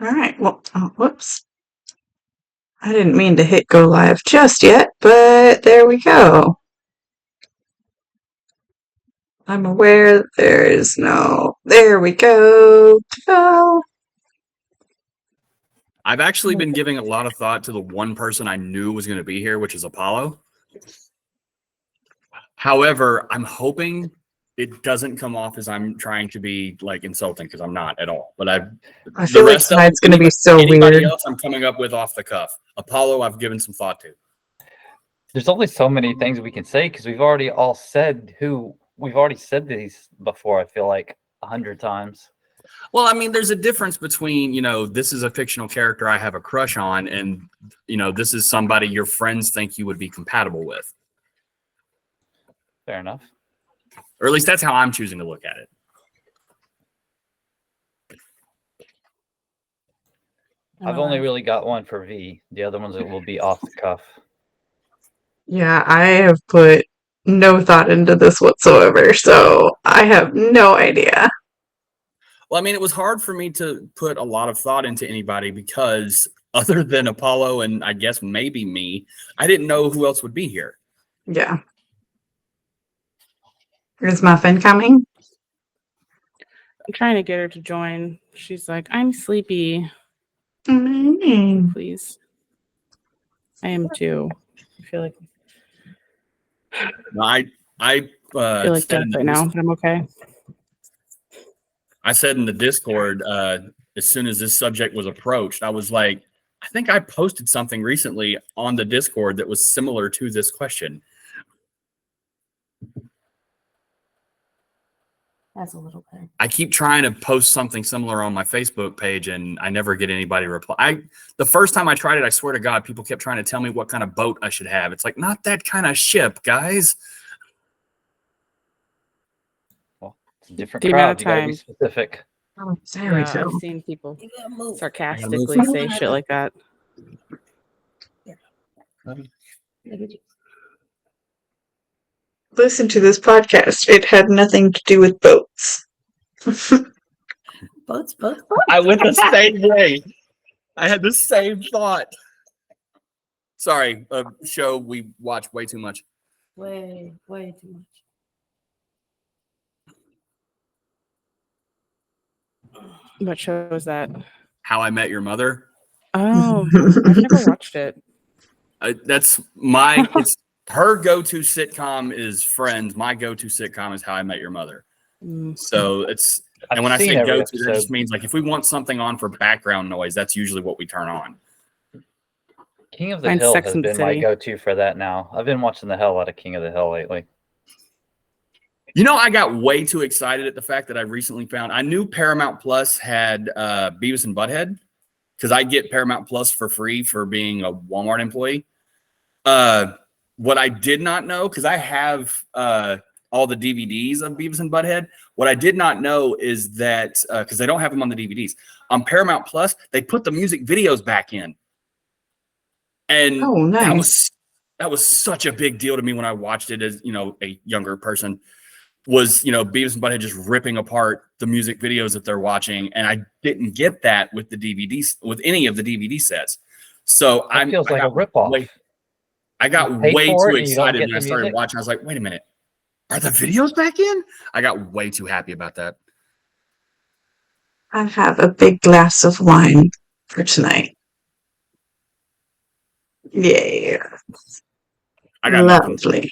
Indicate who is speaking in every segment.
Speaker 1: All right. Well, whoops. I didn't mean to hit go live just yet, but there we go. I'm aware there is no. There we go. Go.
Speaker 2: I've actually been giving a lot of thought to the one person I knew was going to be here, which is Apollo. However, I'm hoping it doesn't come off as I'm trying to be like insulting, because I'm not at all. But
Speaker 1: I feel like tonight's going to be so weird.
Speaker 2: Anybody else I'm coming up with off the cuff. Apollo, I've given some thought to.
Speaker 3: There's only so many things we can say because we've already said these before. I feel like 100 times.
Speaker 2: Well, I mean, there's a difference between, this is a fictional character I have a crush on, and, this is somebody your friends think you would be compatible with.
Speaker 3: Fair enough.
Speaker 2: Or at least that's how I'm choosing to look at it.
Speaker 3: I've only really got one for V. The other ones will be off the cuff.
Speaker 1: Yeah, I have put no thought into this whatsoever, so I have no idea.
Speaker 2: Well, I mean, it was hard for me to put a lot of thought into anybody because other than Apollo and I guess maybe me, I didn't know who else would be here.
Speaker 1: Yeah. Is Muffin coming?
Speaker 4: I'm trying to get her to join. She's like, I'm sleepy. Please. I am too. I feel like
Speaker 2: I
Speaker 4: feel like death right now, but I'm okay.
Speaker 2: I said in the Discord, as soon as this subject was approached, I was like, I think I posted something recently on the Discord that was similar to this question.
Speaker 5: That's a little bit.
Speaker 2: I keep trying to post something similar on my Facebook page, and I never get anybody reply. The first time I tried it, I swear to God, people kept trying to tell me what kind of boat I should have. It's like, not that kind of ship, guys.
Speaker 3: Well, it's a different crowd. You gotta be specific.
Speaker 1: Oh,
Speaker 4: I've seen people sarcastically say shit like that.
Speaker 1: Listen to this podcast. It had nothing to do with boats.
Speaker 5: Boats.
Speaker 2: I went the same way. I had the same thought. Sorry, a show we watch way too much.
Speaker 5: Way too much.
Speaker 4: What show is that?
Speaker 2: How I Met Your Mother.
Speaker 4: Oh, I've never watched it.
Speaker 2: That's my. It's her go-to sitcom is Friends. My go-to sitcom is How I Met Your Mother. So it's, and when I say go-to, that just means like if we want something on for background noise, that's usually what we turn on.
Speaker 3: King of the Hill has been my go-to for that now. I've been watching the hell out of King of the Hill lately.
Speaker 2: I got way too excited at the fact that I recently found, I knew Paramount Plus had Beavis and Butthead because I get Paramount Plus for free for being a Walmart employee. What I did not know, because I have all the DVDs of Beavis and Butthead. What I did not know is that, because they don't have them on the DVDs, on Paramount Plus, they put the music videos back in. And
Speaker 1: nice.
Speaker 2: that was such a big deal to me when I watched it as, a younger person, was, Beavis and Butthead just ripping apart the music videos that they're watching. And I didn't get that with the DVDs, with any of the DVD sets. So
Speaker 3: it feels like a ripoff.
Speaker 2: I got way too excited when I started watching. I was like, wait a minute. Are the videos back in? I got way too happy about that.
Speaker 1: I have a big glass of wine for tonight. Yeah.
Speaker 2: I got
Speaker 1: lovely.
Speaker 2: Nothing.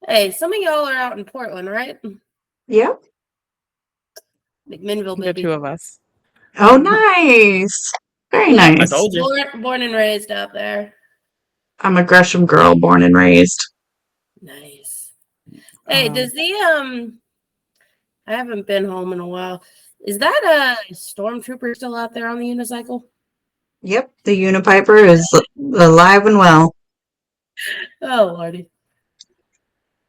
Speaker 5: Hey, some of y'all are out in Portland, right?
Speaker 1: Yep.
Speaker 5: McMinnville,
Speaker 4: baby. The two of us.
Speaker 1: Oh, nice. Very nice.
Speaker 2: I told you.
Speaker 5: Born and raised out there.
Speaker 1: I'm a Gresham girl, born and raised.
Speaker 5: Nice. Hey, does the I haven't been home in a while. Is that a stormtrooper still out there on the unicycle?
Speaker 1: Yep, the Unipiper is alive and well.
Speaker 5: Oh, Lordy.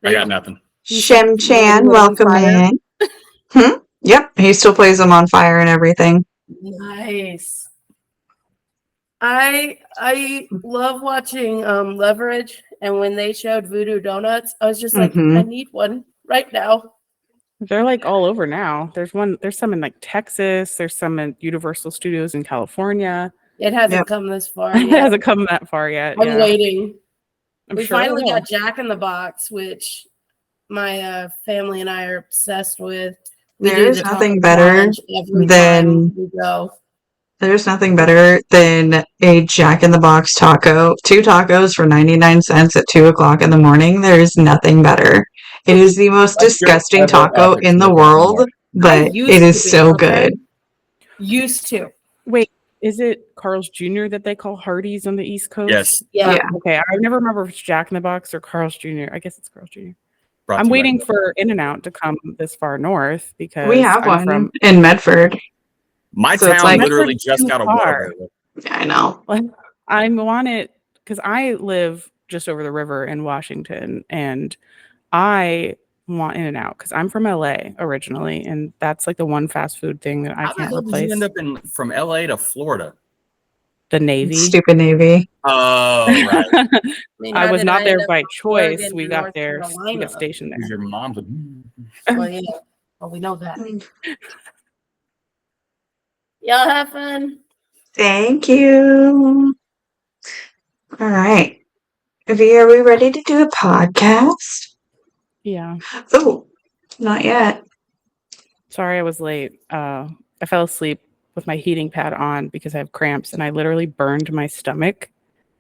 Speaker 2: I got nothing.
Speaker 1: Shem Chan, welcome in. Yep, he still plays them on Fire and everything.
Speaker 5: Nice. I love watching Leverage, and when they showed Voodoo Donuts, I was just like, I need one right now.
Speaker 4: They're like all over now. There's some in like Texas. There's some in Universal Studios in California.
Speaker 5: It hasn't
Speaker 1: Yep.
Speaker 5: come this far
Speaker 4: It
Speaker 5: yet.
Speaker 4: hasn't come that far yet.
Speaker 5: I'm
Speaker 4: Yeah,
Speaker 5: waiting.
Speaker 4: I'm
Speaker 5: We
Speaker 4: sure it
Speaker 5: finally
Speaker 4: will.
Speaker 5: got Jack in the Box, which my family and I are obsessed with. We do
Speaker 1: There's
Speaker 5: the
Speaker 1: nothing
Speaker 5: taco
Speaker 1: better
Speaker 5: challenge every
Speaker 1: than
Speaker 5: time we go.
Speaker 1: there's nothing better than a Jack in the Box taco. 2 tacos for 99 cents at 2 o'clock in the morning. There's nothing better. It is the most
Speaker 2: What's your
Speaker 1: disgusting
Speaker 2: ever
Speaker 1: taco
Speaker 2: epic
Speaker 1: in the
Speaker 2: Smith
Speaker 1: world,
Speaker 2: Mark?
Speaker 1: but it
Speaker 5: used
Speaker 1: is
Speaker 5: to be,
Speaker 1: so
Speaker 5: okay?
Speaker 1: good.
Speaker 5: Used to.
Speaker 4: Wait, is it Carl's Jr. that they call Hardee's on the East Coast?
Speaker 2: Yes.
Speaker 5: Yeah.
Speaker 1: Yeah.
Speaker 4: Okay, I never remember if it's Jack in the Box or Carl's Jr. I guess it's Carl's Jr.
Speaker 2: Brought
Speaker 4: I'm
Speaker 2: to you by
Speaker 4: waiting
Speaker 2: Nick.
Speaker 4: for In-N-Out to come this far north because
Speaker 1: We have
Speaker 4: I'm
Speaker 1: one
Speaker 4: from.
Speaker 1: in Medford.
Speaker 2: My
Speaker 1: So it's
Speaker 2: town
Speaker 1: like-
Speaker 2: literally
Speaker 4: Medford's
Speaker 2: just
Speaker 4: too
Speaker 2: got a
Speaker 4: far.
Speaker 2: Whataburger.
Speaker 1: Yeah, I know.
Speaker 4: Like, I want it because I live just over the river in Washington, and I want In-N-Out because I'm from LA originally, and that's like the one fast food thing that I
Speaker 2: How the
Speaker 4: can't
Speaker 2: hell did
Speaker 4: replace.
Speaker 2: you end up from LA to Florida?
Speaker 4: The Navy.
Speaker 1: Stupid Navy.
Speaker 2: Oh, right.
Speaker 5: mean,
Speaker 4: I
Speaker 5: how
Speaker 4: was
Speaker 5: did
Speaker 4: not
Speaker 5: I
Speaker 4: there
Speaker 5: end up
Speaker 4: by
Speaker 5: in
Speaker 4: choice.
Speaker 5: Oregon,
Speaker 4: We
Speaker 5: North
Speaker 4: got there. We
Speaker 5: Carolina?
Speaker 4: got stationed
Speaker 2: Because
Speaker 4: there.
Speaker 2: your mom's like,
Speaker 5: Well, yeah. Well, we know that. Y'all have fun.
Speaker 1: Thank you. All right. V, are we ready to do a podcast?
Speaker 4: Yeah.
Speaker 1: Oh, not yet.
Speaker 4: Sorry, I was late. I fell asleep with my heating pad on because I have cramps, and I literally burned my stomach.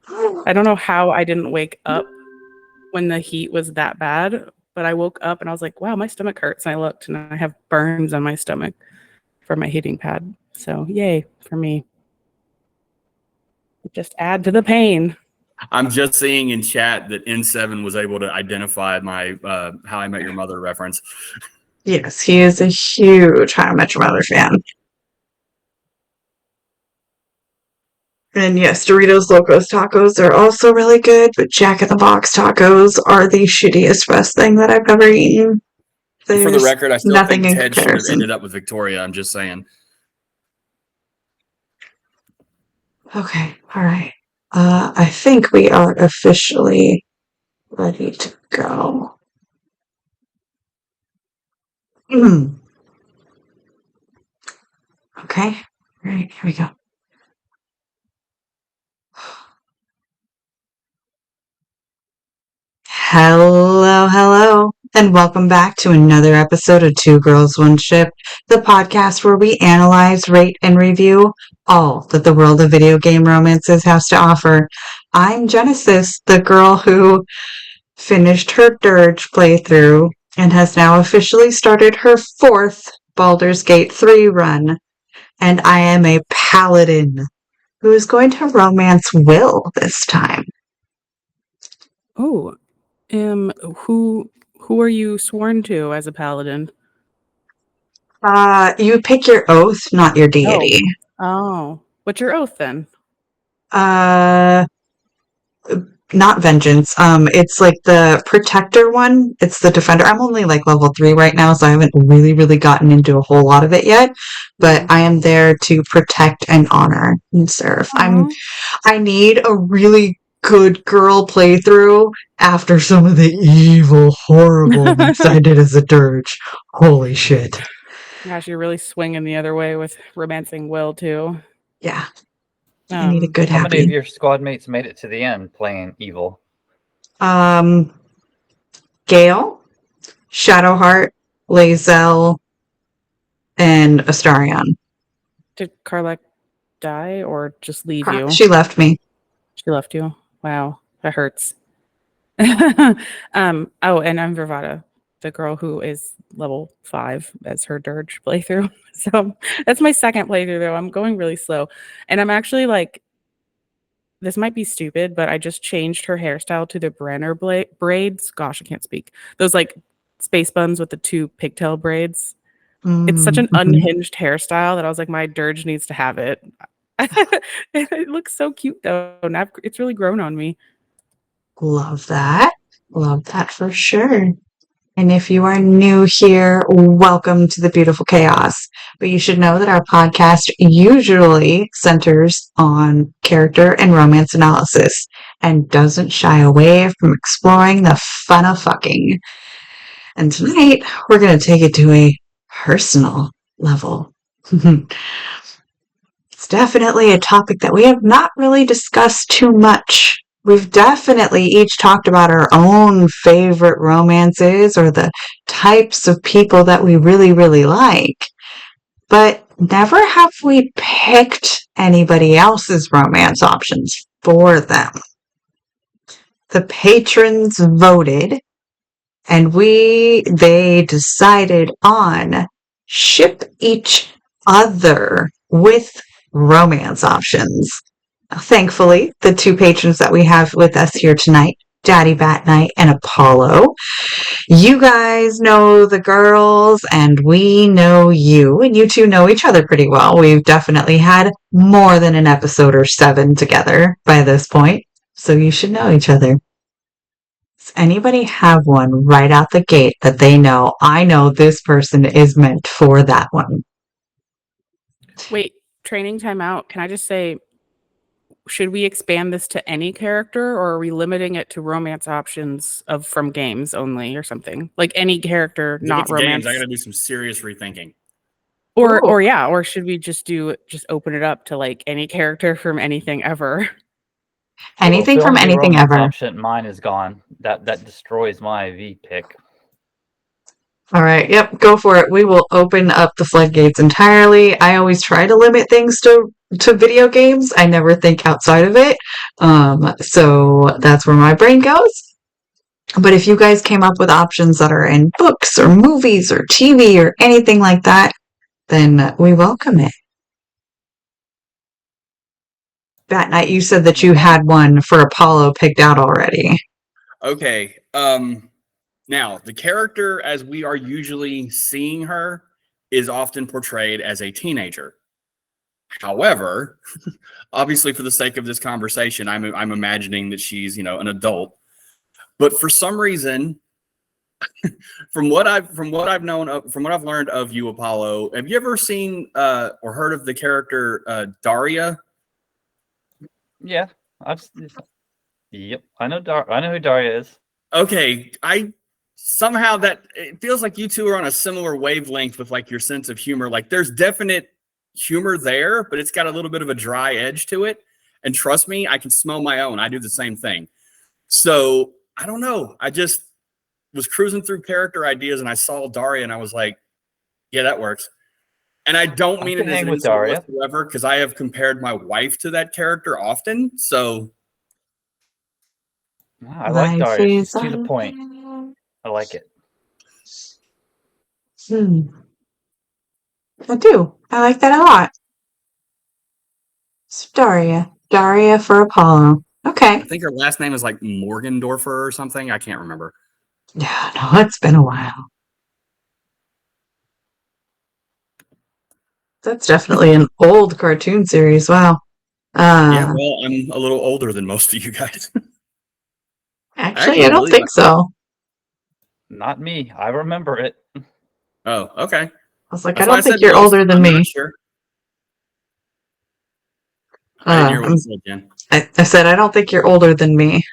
Speaker 4: I don't know how I didn't wake up when the heat was that bad, but I woke up and I was like, wow, my stomach hurts. And I looked and I have burns on my stomach from my heating pad. So yay for me. Just add to the pain.
Speaker 2: I'm just seeing in chat that N7 was able to identify my How I Met Your Mother reference.
Speaker 1: Yes, he is a huge How I Met Your Mother fan. And yes, Doritos Locos tacos are also really good, but Jack in the Box tacos are the shittiest best thing that I've ever eaten.
Speaker 2: For the
Speaker 1: There's
Speaker 2: record, I still
Speaker 1: nothing
Speaker 2: think
Speaker 1: in
Speaker 2: Ted should have
Speaker 1: comparison.
Speaker 2: ended up with Victoria. I'm just saying.
Speaker 1: Okay, all right. I think we are officially ready to go. Okay, all right, here we go. Hello, and welcome back to another episode of Two Girls, One Ship, the podcast where we analyze, rate, and review all that the world of video game romances has to offer. I'm Jennasis, the girl who finished her Dirge playthrough and has now officially started her 4th Baldur's Gate 3 run. And I am a paladin who is going to romance Will this time.
Speaker 4: Oh, who are you sworn to as a paladin?
Speaker 1: You pick your oath, not your deity.
Speaker 4: Oh, what's your oath then?
Speaker 1: Not vengeance. It's like the protector one. It's the defender. I'm only like level 3 right now, so I haven't really gotten into a whole lot of it yet. But I am there to protect and honor and serve.
Speaker 4: Aw.
Speaker 1: I need a really good girl playthrough after some of the evil, horribleness I did as a dirge. Holy shit.
Speaker 4: Gosh, you're really swinging the other way with romancing Will too.
Speaker 1: Yeah. I need a good
Speaker 3: How many of
Speaker 1: happy.
Speaker 3: your squad mates made it to the end playing evil?
Speaker 1: Gale, Shadowheart, Lae'zel, and Astarion.
Speaker 4: Did Karlak die or just leave you?
Speaker 1: She left me.
Speaker 4: She left you. Wow, that hurts. Oh, and I'm Virvada, the girl who is level 5 as her Dirge playthrough. So that's my second playthrough though. I'm going really slow. And I'm actually like, this might be stupid, but I just changed her hairstyle to the Brenner braids. Gosh, I can't speak. Those like space buns with the 2 pigtail braids. It's such an unhinged hairstyle that I was like, my Dirge needs to have it. It looks so cute though. Now it's really grown on me.
Speaker 1: Love that. Love that for sure. And if you are new here, welcome to the beautiful chaos. But you should know that our podcast usually centers on character and romance analysis and doesn't shy away from exploring the fun of fucking. And tonight, we're going to take it to a personal level. It's definitely a topic that we have not really discussed too much. We've definitely each talked about our own favorite romances or the types of people that we really, really like. But never have we picked anybody else's romance options for them. The patrons voted, and they decided on ship each other with romance options. Thankfully, the two patrons that we have with us here tonight, Daddy Bat Knight and Apollo, you guys know the girls and we know you, and you two know each other pretty well. We've definitely had more than an episode or 7 together by this point, so you should know each other. Does anybody have one right out the gate that they know, I know this person is meant for that one?
Speaker 4: Wait, training time out. Can I just say, should we expand this to any character, or are we limiting it to romance options from games only or something? Like any character, not romance.
Speaker 2: Games, I got to do some serious rethinking.
Speaker 4: Or should we just open it up to like any character from anything ever?
Speaker 1: Anything from anything ever.
Speaker 3: Option, mine is gone. That destroys my V pick.
Speaker 1: All right. Yep. Go for it. We will open up the floodgates entirely. I always try to limit things to video games. I never think outside of it. So that's where my brain goes. But if you guys came up with options that are in books or movies or TV or anything like that, then we welcome it. Bat Knight, you said that you had one for Apollo picked out already.
Speaker 2: Okay. Now, the character, as we are usually seeing her, is often portrayed as a teenager. However, obviously, for the sake of this conversation, I'm imagining that she's, an adult. But for some reason, from what I've learned of you, Apollo, have you ever seen or heard of the character Daria?
Speaker 3: Yeah, Yep, I know who Daria is.
Speaker 2: Okay, somehow that it feels like you two are on a similar wavelength with like your sense of humor. Like there's definite humor there, but it's got a little bit of a dry edge to it. And trust me, I can smell my own. I do the same thing. So I don't know. I just was cruising through character ideas and I saw Daria and I was like, yeah, that works. And I don't mean it as an insult whatsoever, because I have compared my wife to that character often. So
Speaker 3: I like Daria. She's to the point. I like it.
Speaker 1: I do. I like that a lot. It's Daria for Apollo. Okay.
Speaker 2: I think her last name is like Morgendorfer or something. I can't remember.
Speaker 1: Yeah, no, it's been a while. That's definitely an old cartoon series. Wow.
Speaker 2: Yeah, well, I'm a little older than most of you guys.
Speaker 1: Actually, I don't think so.
Speaker 3: Not me. I remember it.
Speaker 2: Oh, okay.
Speaker 1: I was like, I don't think you're older than me.
Speaker 2: Sure. I didn't hear what you said, Jen.
Speaker 1: I said, I don't think you're older than me.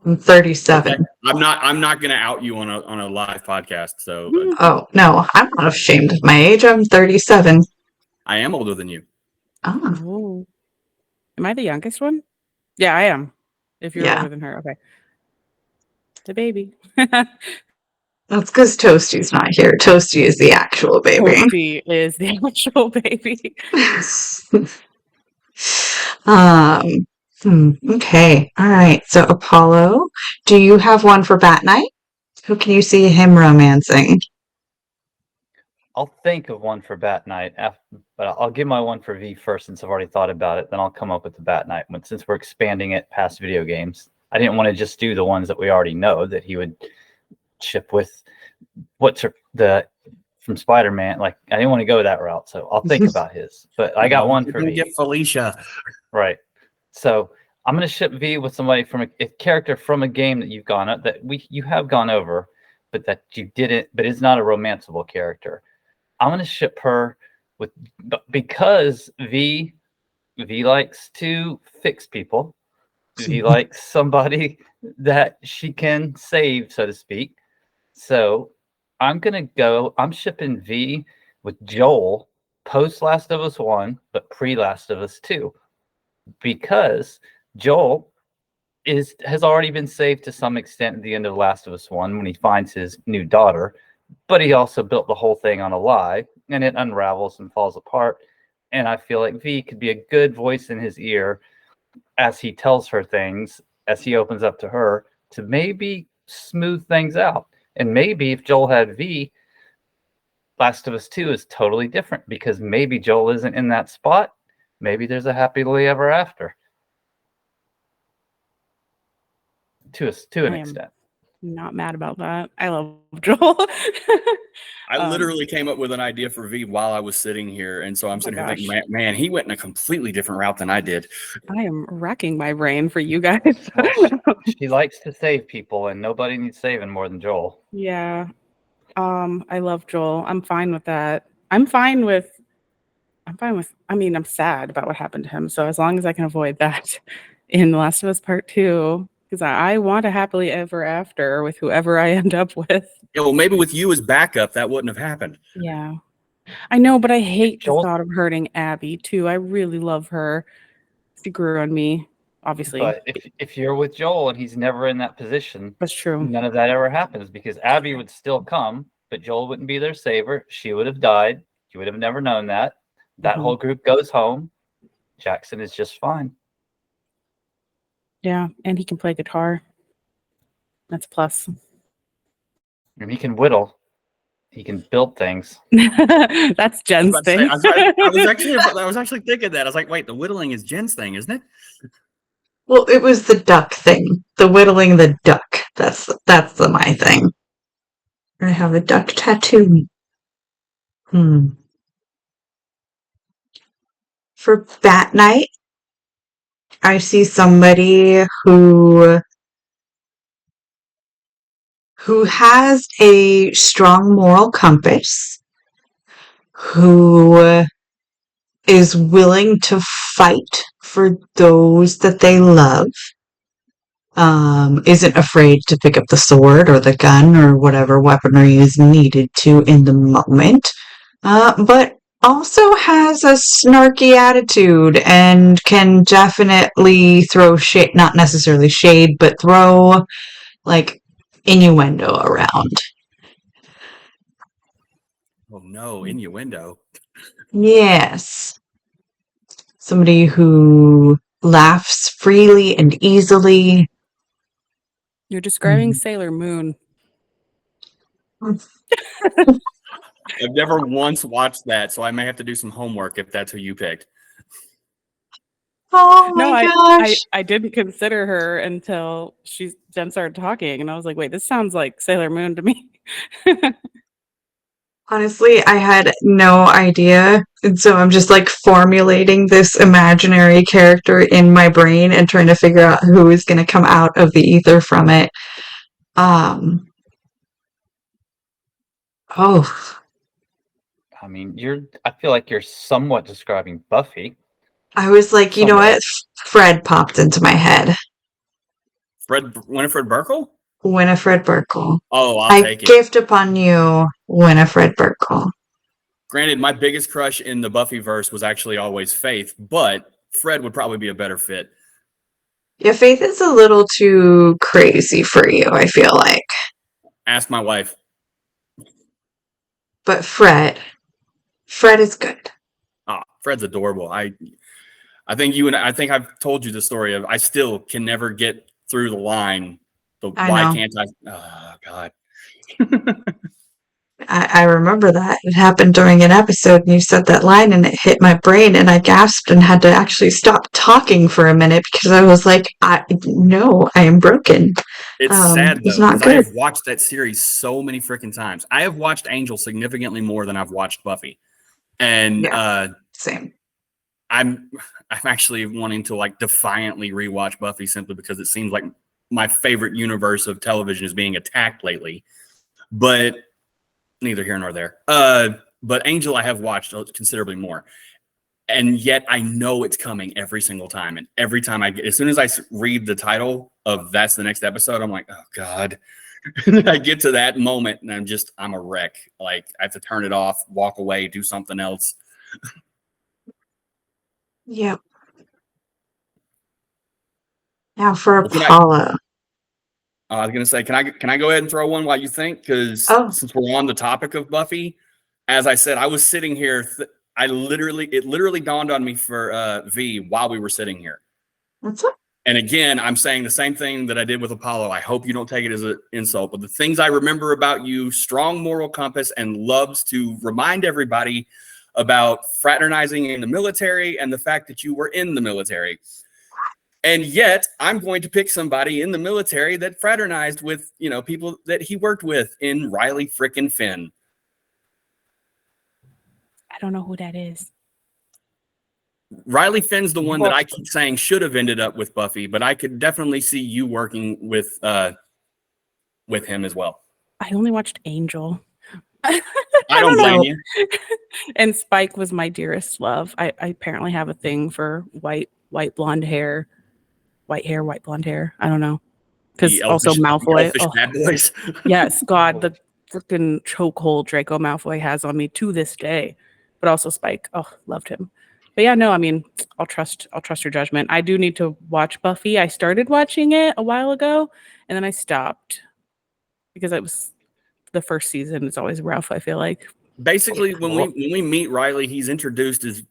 Speaker 1: I'm 37.
Speaker 2: Okay. I'm not going to out you on a live podcast. So.
Speaker 1: Oh no, I'm not ashamed of my age. I'm 37.
Speaker 2: I am older than you.
Speaker 4: Oh. Am I the youngest one? Yeah, I am. If you're older than her, okay. The baby.
Speaker 1: That's because Toasty's not here. Toasty is the actual baby.
Speaker 4: Toasty is the actual baby.
Speaker 1: Okay. All right. So Apollo, do you have one for Bat Knight? Who can you see him romancing?
Speaker 3: I'll think of one for Bat Knight, but I'll give my one for V first since I've already thought about it. Then I'll come up with the Bat Knight one since we're expanding it past video games. I didn't want to just do the ones that we already know that he would ship with. What's from Spider-Man? Like I didn't want to go that route, so I'll think about his. But I got one for V.
Speaker 2: Get Felicia.
Speaker 3: Right. So I'm going to ship V with somebody from a character from a game that you've gone up you have gone over, but that you didn't. But it's not a romanceable character. I'm going to ship her because V likes to fix people. V likes somebody that she can save, so to speak. So I'm shipping V with Joel post Last of Us 1, but pre Last of Us 2. Because Joel has already been saved to some extent at the end of Last of Us 1 when he finds his new daughter, but he also built the whole thing on a lie, and it unravels and falls apart. And I feel like V could be a good voice in his ear as he tells her things, as he opens up to her, to maybe smooth things out. And maybe if Joel had V, Last of Us 2 is totally different, because maybe Joel isn't in that spot. Maybe there's a happily ever after. To an extent.
Speaker 4: Not mad about that. I love Joel.
Speaker 2: I literally came up with an idea for V while I was sitting here, and so I'm sitting here thinking, man, he went in a completely different route than I did.
Speaker 4: I am racking my brain for you guys.
Speaker 3: She likes to save people, and nobody needs saving more than Joel.
Speaker 4: Yeah. I love Joel. I'm fine with that. I'm sad about what happened to him. So as long as I can avoid that in The Last of Us Part 2, because I want a happily ever after with whoever I end up with.
Speaker 2: Yeah, well, maybe with you as backup, that wouldn't have happened.
Speaker 4: Yeah. I know, but I hate the thought of hurting Abby too. I really love her. She grew on me, obviously.
Speaker 3: But if you're with Joel and he's never in that position,
Speaker 4: that's true.
Speaker 3: None of that ever happens, because Abby would still come, but Joel wouldn't be there to save her. She would have died. You would have never known that. That whole group goes home. Jackson is just fine.
Speaker 4: Yeah, and he can play guitar. That's a plus.
Speaker 3: And he can whittle. He can build things.
Speaker 4: That's Jen's thing.
Speaker 2: I was actually thinking that. I was like, wait, the whittling is Jen's thing, isn't it?
Speaker 1: Well, it was the duck thing. The whittling the duck. That's my thing. I have a duck tattoo. For Bat Night, I see somebody who has a strong moral compass, who is willing to fight for those that they love, isn't afraid to pick up the sword or the gun or whatever weaponry is needed to in the moment, but also has a snarky attitude and can definitely throw shade, not necessarily shade, but throw like innuendo around.
Speaker 2: Oh no, innuendo.
Speaker 1: Yes. Somebody who laughs freely and easily.
Speaker 4: You're describing Sailor Moon.
Speaker 2: I've never once watched that, so I may have to do some homework if that's who you picked.
Speaker 1: Oh my gosh.
Speaker 4: I didn't consider her until Jen started talking, and I was like, wait, this sounds like Sailor Moon to me.
Speaker 1: Honestly, I had no idea. And so I'm just like formulating this imaginary character in my brain and trying to figure out who is going to come out of the ether from it.
Speaker 3: I mean, I feel like you're somewhat describing Buffy.
Speaker 1: I was like, you know what? Fred popped into my head.
Speaker 2: Winifred Burkle?
Speaker 1: Winifred Burkle.
Speaker 2: Oh, I'll take it.
Speaker 1: I gift upon you, Winifred Burkle.
Speaker 2: Granted, my biggest crush in the Buffy verse was actually always Faith, but Fred would probably be a better fit.
Speaker 1: Yeah, Faith is a little too crazy for you, I feel like.
Speaker 2: Ask my wife.
Speaker 1: But Fred is good.
Speaker 2: Oh, Fred's adorable. I think I've told you the story of I still can never get through the line. Why can't I? Oh, God.
Speaker 1: I remember that. It happened during an episode, and you said that line, and it hit my brain, and I gasped and had to actually stop talking for a minute because I was like, I am broken.
Speaker 2: It's sad, though,
Speaker 1: it's not
Speaker 2: because I
Speaker 1: good.
Speaker 2: have watched that series so many freaking times. I have watched Angel significantly more than I've watched Buffy. And
Speaker 1: same.
Speaker 2: I'm actually wanting to like defiantly rewatch Buffy simply because it seems like my favorite universe of television is being attacked lately. But neither here nor there. But Angel I have watched considerably more. And yet I know it's coming every single time. And every time as soon as I read the title of that's the next episode, I'm like, oh God. And I get to that moment and I'm a wreck. Like I have to turn it off, walk away, do something else.
Speaker 1: Yep. Now for
Speaker 2: Well,
Speaker 1: Apollo.
Speaker 2: I was gonna say, can I go ahead and throw one while you think? Because since we're on the topic of Buffy, as I said, I was sitting here. It literally dawned on me for V while we were sitting here.
Speaker 1: What's up?
Speaker 2: And again, I'm saying the same thing that I did with Apollo. I hope you don't take it as an insult, but the things I remember about you: strong moral compass and loves to remind everybody about fraternizing in the military and the fact that you were in the military. And yet I'm going to pick somebody in the military that fraternized with, people that he worked with in Riley frickin' Finn.
Speaker 4: I don't know who that is.
Speaker 2: Riley Finn's the one that I keep saying should have ended up with Buffy, but I could definitely see you working with him as well.
Speaker 4: I only watched Angel.
Speaker 2: I don't blame you.
Speaker 4: And Spike was my dearest love. I apparently have a thing for white blonde hair. White blonde hair. I don't know. Because also Malfoy.
Speaker 2: Bad boys.
Speaker 4: Yes, God, the freaking chokehold Draco Malfoy has on me to this day. But also Spike. Oh, loved him. But yeah, no, I mean, I'll trust your judgment. I do need to watch Buffy. I started watching it a while ago, and then I stopped because it was the first season. It's always rough, I feel like.
Speaker 2: Basically, when we meet Riley, he's introduced as,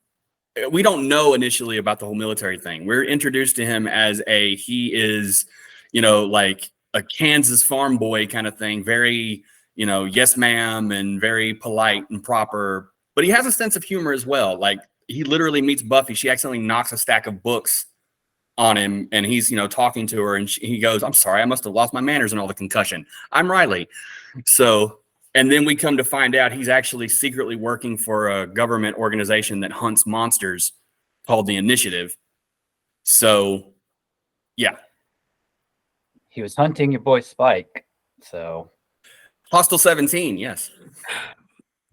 Speaker 2: we don't know initially about the whole military thing. We're introduced to him as he is, like a Kansas farm boy kind of thing. Very, yes, ma'am, and very polite and proper. But he has a sense of humor as well. Like he literally meets Buffy. She accidentally knocks a stack of books on him, and he's, talking to her, and he goes, "I'm sorry, I must have lost my manners and all the concussion. I'm Riley." So, and then we come to find out he's actually secretly working for a government organization that hunts monsters called the Initiative. So, yeah.
Speaker 3: He was hunting your boy Spike. So,
Speaker 2: Hostel 17, yes.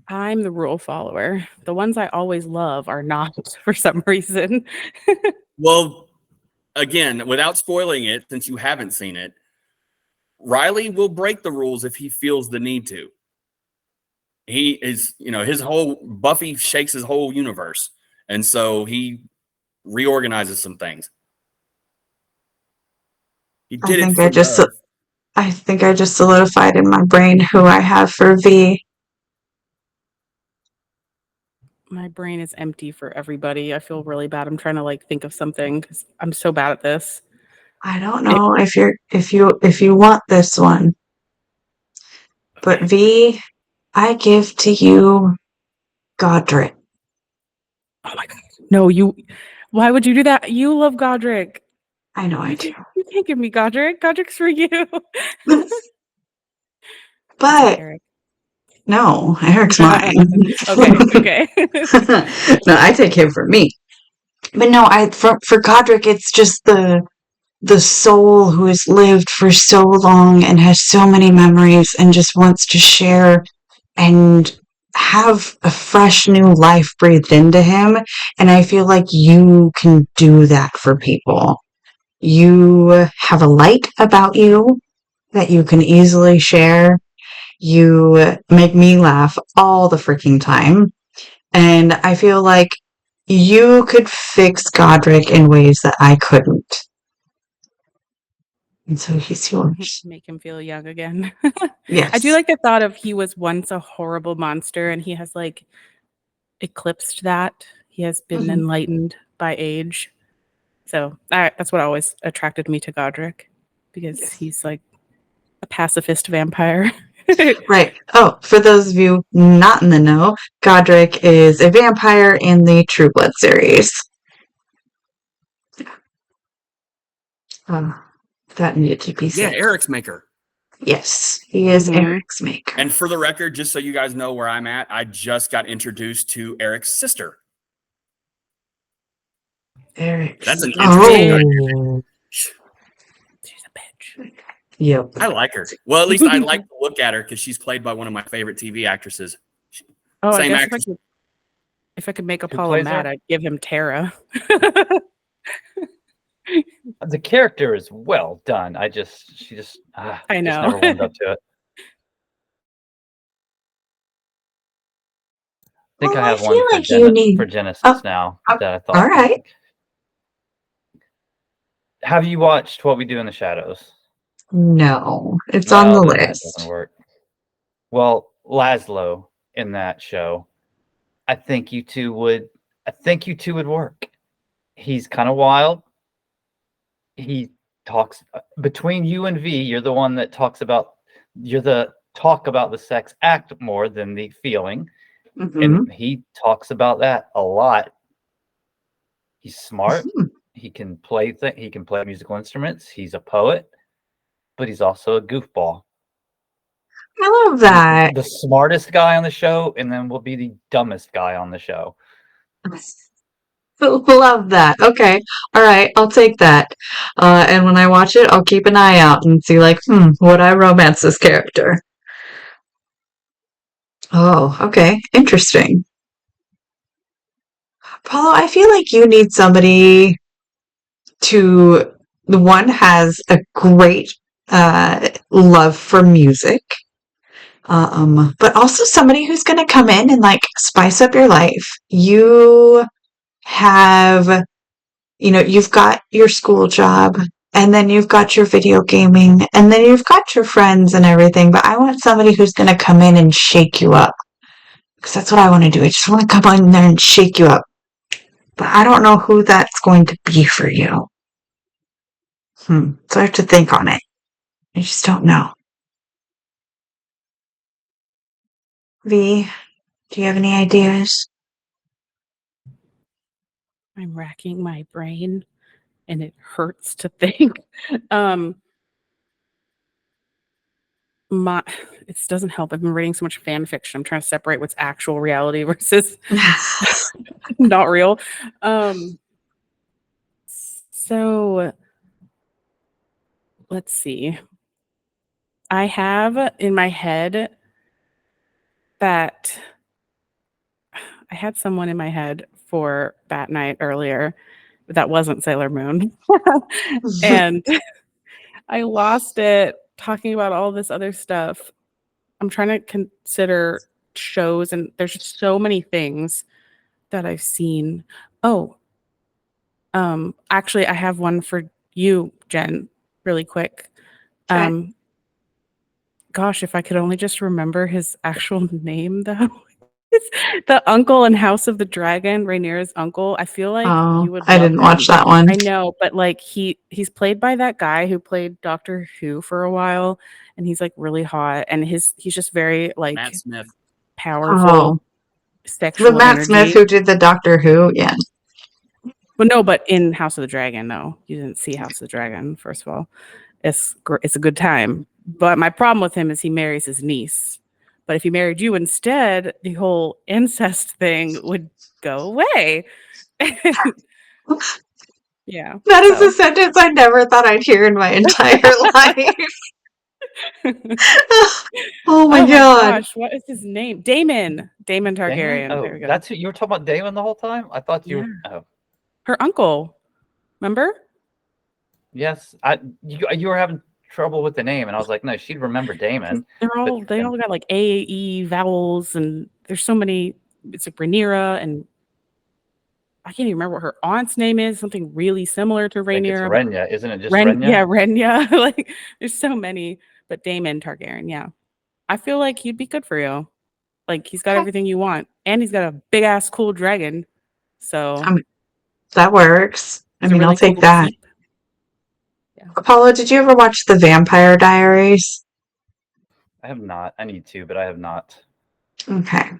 Speaker 4: I'm the rule follower. The ones I always love are not for some reason.
Speaker 2: Well, again, without spoiling it, since you haven't seen it, Riley will break the rules if he feels the need to. He is, his whole Buffy shakes his whole universe. And so he reorganizes some things. He did it for love.
Speaker 1: I think I just solidified in my brain who I have for V.
Speaker 4: My brain is empty for everybody. I feel really bad. I'm trying to think of something because I'm so bad at this.
Speaker 1: I don't know if you want this one, but V, I give to you Godric.
Speaker 4: Oh my God. No, why would you do that? You love Godric.
Speaker 1: I know I do.
Speaker 4: You can't give me Godric. Godric's for you.
Speaker 1: But
Speaker 4: Eric.
Speaker 1: No, Eric's mine.
Speaker 4: Okay.
Speaker 1: No, I take him for me. But no, for Godric, it's just the soul who has lived for so long and has so many memories and just wants to share and have a fresh new life breathed into him. And I feel like you can do that for people. You have a light about you that you can easily share. You make me laugh all the freaking time. And I feel like you could fix Godric in ways that I couldn't. And so he's yours.
Speaker 4: Make him feel young again.
Speaker 1: Yes.
Speaker 4: I do like the thought of he was once a horrible monster and he has eclipsed that. He has been enlightened by age. So that's what always attracted me to Godric, because he's like a pacifist vampire.
Speaker 1: Right. Oh, for those of you not in the know, Godric is a vampire in the True Blood series. That needed to be said.
Speaker 2: Yeah, Eric's maker.
Speaker 1: Yes, he is Eric's maker.
Speaker 2: And for the record, just so you guys know where I'm at, I just got introduced to Eric's sister.
Speaker 1: Eric.
Speaker 2: That's an interesting.
Speaker 4: She's a bitch.
Speaker 1: Yep.
Speaker 2: I like her. Well, at least I like to look at her because she's played by one of my favorite TV actresses.
Speaker 4: Oh,
Speaker 2: Same
Speaker 4: I guess
Speaker 2: actress.
Speaker 4: if If I could make
Speaker 3: Who
Speaker 4: Apollo
Speaker 3: plays
Speaker 4: mad,
Speaker 3: her?
Speaker 4: I'd give him Tara.
Speaker 3: The character is well done. She just
Speaker 4: I
Speaker 3: just
Speaker 4: know.
Speaker 3: never warmed up to it. I think
Speaker 1: Well,
Speaker 3: I
Speaker 1: I
Speaker 3: have
Speaker 1: feel
Speaker 3: one for
Speaker 1: like you need.
Speaker 3: for Jennasis
Speaker 1: Oh,
Speaker 3: now
Speaker 1: oh,
Speaker 3: that I thought.
Speaker 1: all right.
Speaker 3: Have you watched What We Do in the Shadows?
Speaker 1: No, it's on
Speaker 3: No,
Speaker 1: the
Speaker 3: then that doesn't
Speaker 1: list.
Speaker 3: work. Well, Laszlo in that show, I think you two would work. He's kind of wild. He talks between you and V. You're the one that talk about the sex act more than the feeling,
Speaker 1: Hmm.
Speaker 3: and he talks about that a lot. He's smart. He can play musical instruments. He's a poet, but he's also a goofball.
Speaker 1: I love
Speaker 3: He's
Speaker 1: that.
Speaker 3: the smartest guy on the show, and then will be the dumbest guy on the show.
Speaker 1: Love that. Okay. All right. I'll take that. And when I watch it, I'll keep an eye out and see, like, would I romance this character? Oh, okay. Interesting. Paulo, I feel like you need somebody the one has a great love for music, but also somebody who's going to come in and like spice up your life. You have, you've got your school job, and then you've got your video gaming, and then you've got your friends and everything, but I want somebody who's going to come in and shake you up, because that's what I want to do. I just want to come in there and shake you up, but I don't know who that's going to be for you. So I have to think on it. I just don't know. V, do you have any ideas?
Speaker 4: I'm racking my brain and it hurts to think. It doesn't help. I've been reading so much fan fiction. I'm trying to separate what's actual reality versus not real. So let's see. I have in my head that I had someone in my head for Bat Night earlier, but that wasn't Sailor Moon. And I lost it talking about all this other stuff. I'm trying to consider shows, and there's just so many things that I've seen. Oh, actually, I have one for you, Jen, really quick.
Speaker 1: Okay.
Speaker 4: Gosh, if I could only just remember his actual name, though. It's the uncle in House of the Dragon, Rhaenyra's uncle. I feel like
Speaker 1: Oh,
Speaker 4: you would
Speaker 1: I
Speaker 4: love
Speaker 1: didn't
Speaker 4: him.
Speaker 1: watch that one.
Speaker 4: I know, but like he's played by that guy who played Doctor Who for a while, and he's like really hot, and he's just very like
Speaker 2: Matt Smith.
Speaker 4: powerful,
Speaker 1: Oh, the
Speaker 4: sexual
Speaker 1: Matt Smith
Speaker 4: energy.
Speaker 1: who did the Doctor Who, yeah.
Speaker 4: But no, but in House of the Dragon, no, you didn't see House of the Dragon. First of all, it's a good time. But my problem with him is he marries his niece. But if he married you instead, the whole incest thing would go away. Yeah.
Speaker 1: That is a sentence I never thought I'd hear in my entire life. Oh my god.
Speaker 4: Gosh, what is his name? Damon Targaryen.
Speaker 3: Damon?
Speaker 4: There we go.
Speaker 3: That's who you were talking about, Damon, the whole time? I thought you were. Oh.
Speaker 4: Her uncle. Remember?
Speaker 3: Yes. You were having trouble with the name, and I was like, no, she'd remember Damon.
Speaker 4: They all got like A-E vowels, and there's so many. It's like Rhaenyra, and I can't even remember what her aunt's name is. Something really similar to
Speaker 3: I think it's
Speaker 4: Rhaenyra.
Speaker 3: Renya, isn't it? Just Renya?
Speaker 4: Yeah, Renya. Like there's so many, but Damon Targaryen. Yeah, I feel like he'd be good for you. Like he's got everything you want, and he's got a big ass cool dragon. So
Speaker 1: that works. I mean,
Speaker 4: really
Speaker 1: I'll take
Speaker 4: cool
Speaker 1: that.
Speaker 4: keep. Yeah.
Speaker 1: Apollo, did you ever watch The Vampire Diaries?
Speaker 3: I have not. I need to, but I have not.
Speaker 1: Okay.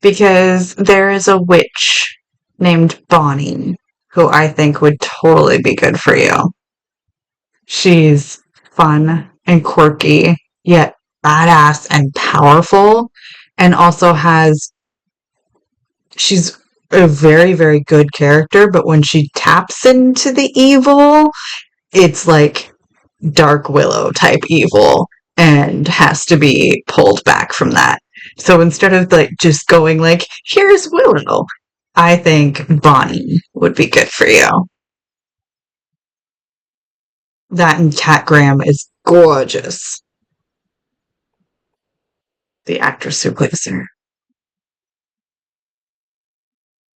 Speaker 1: Because there is a witch named Bonnie who I think would totally be good for you. She's fun and quirky, yet badass and powerful, and also she's a very, very good character, but when she taps into the evil, it's like Dark Willow type evil and has to be pulled back from that. So instead of like just going like, here's Willow, I think Bonnie would be good for you. That and Kat Graham is gorgeous. The actress who plays her.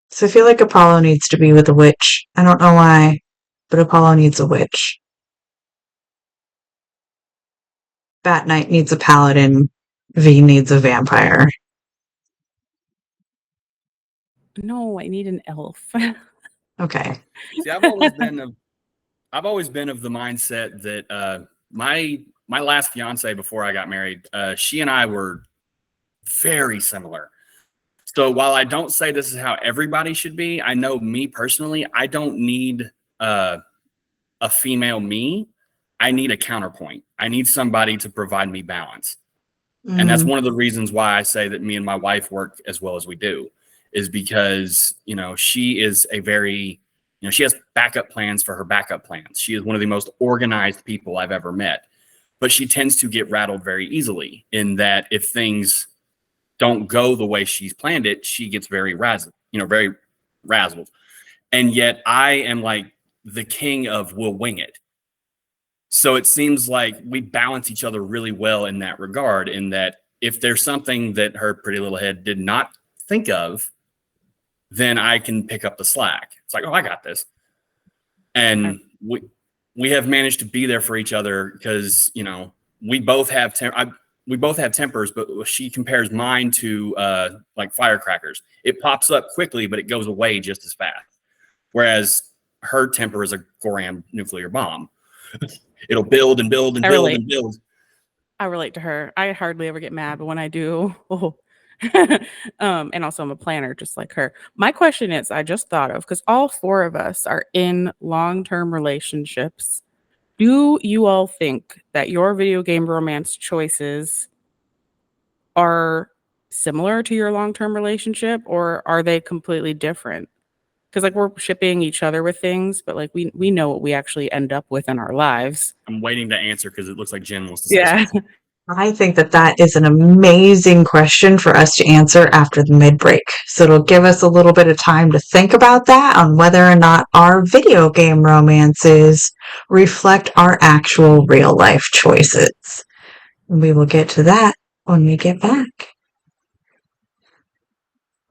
Speaker 1: So I feel like Apollo needs to be with a witch. I don't know why, but Apollo needs a witch. Bat Knight needs a paladin. V needs a vampire.
Speaker 4: No, I need an elf.
Speaker 1: Okay.
Speaker 2: See, I've always been of the mindset that my last fiance before I got married, she and I were very similar. So while I don't say this is how everybody should be, I know me personally, I don't need a female me. I need a counterpoint. I need somebody to provide me balance. And that's one of the reasons why I say that me and my wife work as well as we do, is because, she is she has backup plans for her backup plans. She is one of the most organized people I've ever met, but she tends to get rattled very easily in that if things don't go the way she's planned it, she gets very very razzled. And yet I am like the king of we'll wing it. So it seems like we balance each other really well in that regard, in that if there's something that her pretty little head did not think of, then I can pick up the slack. It's like, oh, I got this. And we have managed to be there for each other because, we both have tempers, but she compares mine to like firecrackers. It pops up quickly, but it goes away just as fast. Whereas her temper is a Goram nuclear bomb. It'll build and build and build and build.
Speaker 4: I relate to her. I hardly ever get mad, but when I do, and also I'm a planner just like her. My question is, I just thought of, because all four of us are in long-term relationships. Do you all think that your video game romance choices are similar to your long-term relationship, or are they completely different? Because like we're shipping each other with things, but like we know what we actually end up with in our lives.
Speaker 2: I'm waiting to answer because it looks like Jen wants to say something.
Speaker 1: I think that is an amazing question for us to answer after the mid-break. So it'll give us a little bit of time to think about that, on whether or not our video game romances reflect our actual real life choices. We will get to that when we get back.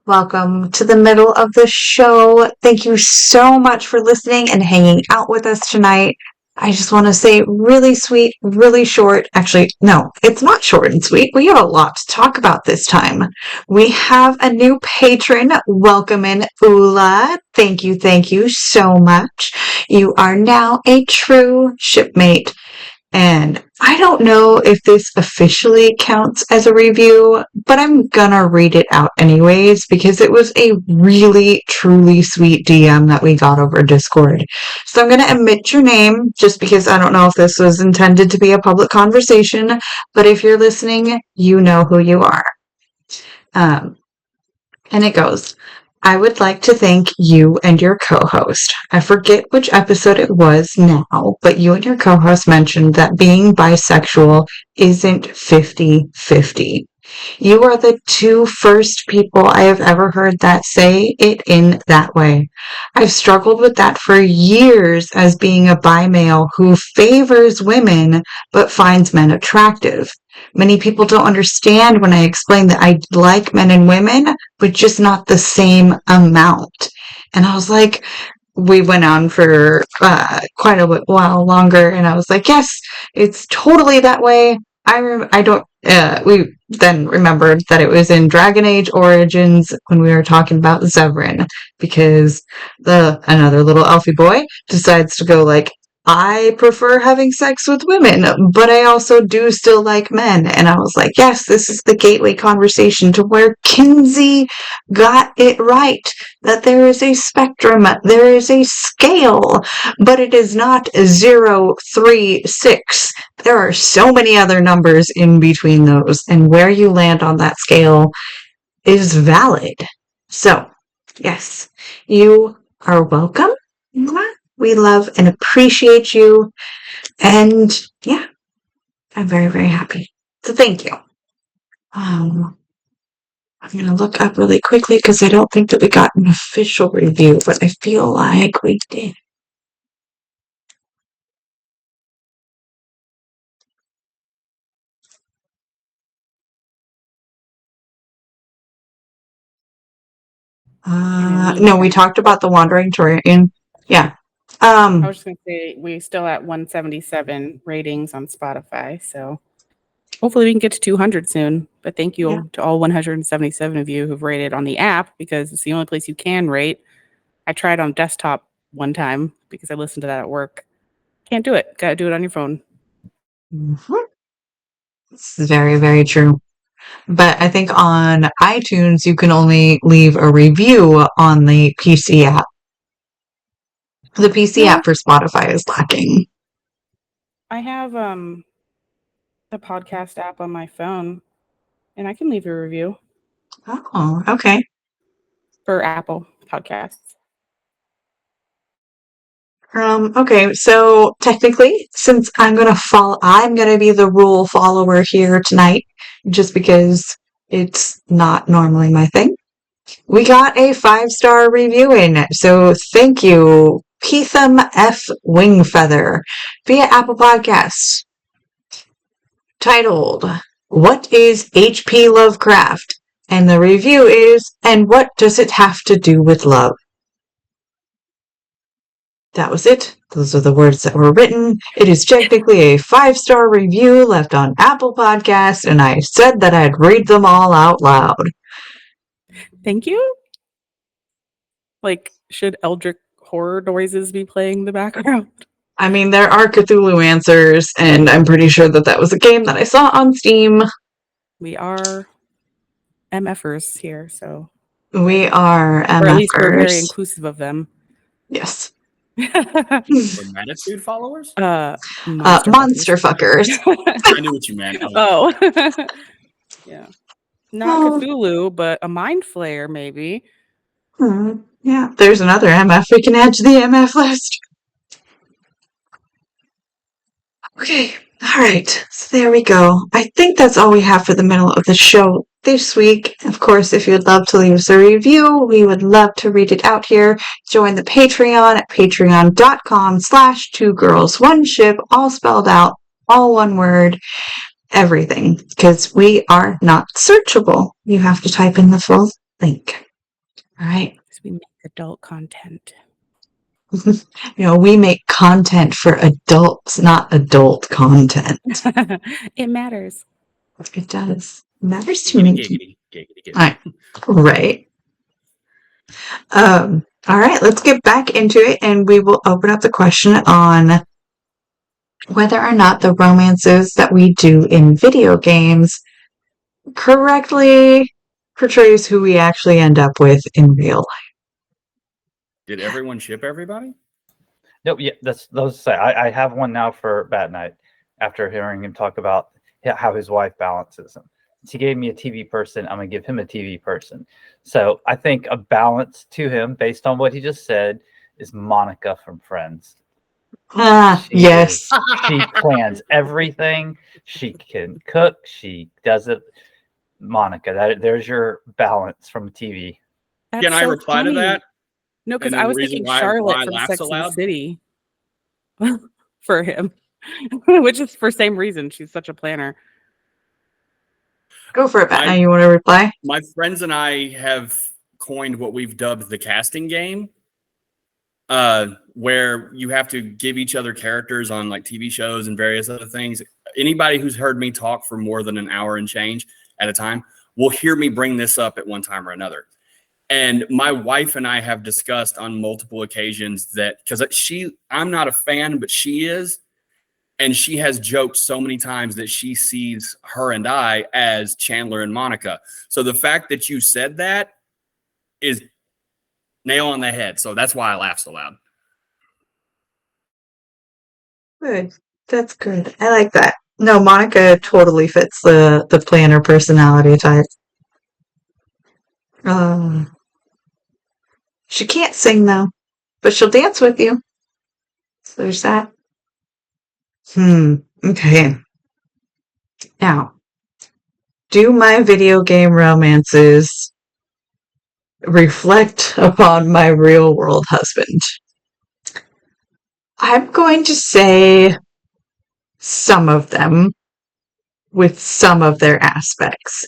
Speaker 1: Welcome to the middle of the show. Thank you so much for listening and hanging out with us tonight. I just want to say really sweet, really short. Actually, no, it's not short and sweet. We have a lot to talk about this time. We have a new patron. Welcome in, Ula. Thank you so much. You are now a true shipmate. And I don't know if this officially counts as a review, but I'm gonna read it out anyways because it was a really, truly sweet DM that we got over Discord. So I'm gonna omit your name just because I don't know if this was intended to be a public conversation, but if you're listening, you know who you are. And it goes, I would like to thank you and your co-host. I forget which episode it was now, but you and your co-host mentioned that being bisexual isn't 50-50. You are the two first people I have ever heard that say it in that way. I've struggled with that for years as being a bi male who favors women but finds men attractive. Many people don't understand when I explain that I like men and women, but just not the same amount. And I was like, we went on for quite a while longer, and I was like, yes, it's totally that way. We then remembered that it was in Dragon Age Origins when we were talking about Zevran, because another little elfie boy decides to go like, I prefer having sex with women, but I also do still like men. And I was like, yes, this is the gateway conversation to where Kinsey got it right, that there is a spectrum, there is a scale, but it is not 0, 3, 6. There are so many other numbers in between those, and where you land on that scale is valid. So, yes, you are welcome. We love and appreciate you. And yeah, I'm very, very happy. So thank you. I'm going to look up really quickly because I don't think that we got an official review, but I feel like we did. No, we talked about the Wandering Terrain. Yeah.
Speaker 4: I was just going to say we're still at 177 ratings on Spotify, so hopefully we can get to 200 soon. But thank you to all 177 of you who've rated on the app because it's the only place you can rate. I tried on desktop one time because I listened to that at work. Can't do it. Got to do it on your phone.
Speaker 1: This is very, very true. But I think on iTunes, you can only leave a review on the PC app. The PC app for Spotify is lacking.
Speaker 4: I have the podcast app on my phone, and I can leave a review.
Speaker 1: Oh, okay.
Speaker 4: For Apple Podcasts.
Speaker 1: Okay, so technically, since I'm gonna be the rule follower here tonight, just because it's not normally my thing. We got a 5-star review in, so thank you, Peetham F. Wingfeather, via Apple Podcasts. Titled, "What is H.P. Lovecraft?" And the review is, "And what does it have to do with love?" That was it. Those are the words that were written. It is technically a 5-star review left on Apple Podcasts, and I said that I'd read them all out loud.
Speaker 4: Thank you. Like, should Eldritch horror noises be playing in the background?
Speaker 1: I mean, there are Cthulhu answers, and I'm pretty sure that was a game that I saw on Steam.
Speaker 4: We are MFers here, so.
Speaker 1: We are MFers.
Speaker 4: Or at least we're very inclusive of them.
Speaker 1: Yes.
Speaker 2: Gratitude followers?
Speaker 1: Monster fuckers.
Speaker 2: I knew what you meant.
Speaker 4: Oh. Yeah. Not Cthulhu, but a mind flayer, maybe.
Speaker 1: Yeah, there's another MF we can add to the MF list. Okay, all right. So there we go. I think that's all we have for the middle of the show this week. Of course, if you'd love to leave us a review, we would love to read it out here. Join the Patreon at patreon.com/2girls1ship, all spelled out, all one word, everything, because we are not searchable. You have to type in the full link. All right.
Speaker 4: We make adult content.
Speaker 1: We make content for adults, not adult content.
Speaker 4: It matters.
Speaker 1: It does. It matters to me.
Speaker 2: Right.
Speaker 1: All right, let's get back into it, and we will open up the question on whether or not the romances that we do in video games correctly portrays who we actually end up with in real life.
Speaker 2: Did everyone ship everybody?
Speaker 3: No, yeah, those say I have one now for Bat Night after hearing him talk about how his wife balances him. He gave me a TV person. I'm going to give him a TV person. So I think a balance to him based on what he just said is Monica from Friends.
Speaker 1: Yes.
Speaker 3: She plans everything. She can cook. She does it. Monica, there's your balance from TV.
Speaker 4: That's
Speaker 2: Can I reply to that?
Speaker 4: No, because I was thinking Charlotte from Sex and the City for him, which is for same reason. She's such a planner.
Speaker 1: Go for it, Matt. Now you want to reply?
Speaker 2: My friends and I have coined what we've dubbed the casting game, where you have to give each other characters on like TV shows and various other things. Anybody who's heard me talk for more than an hour and change at a time will hear me bring this up at one time or another. And my wife and I have discussed on multiple occasions that because I'm not a fan, but she is. And she has joked so many times that she sees her and I as Chandler and Monica. So the fact that you said that is nail on the head. So that's why I laugh so loud.
Speaker 1: Good. That's good. I like that. No, Monica totally fits the planner personality type. She can't sing though, but she'll dance with you. So there's that. Okay. Now, do my video game romances reflect upon my real world husband? I'm going to say some of them with some of their aspects.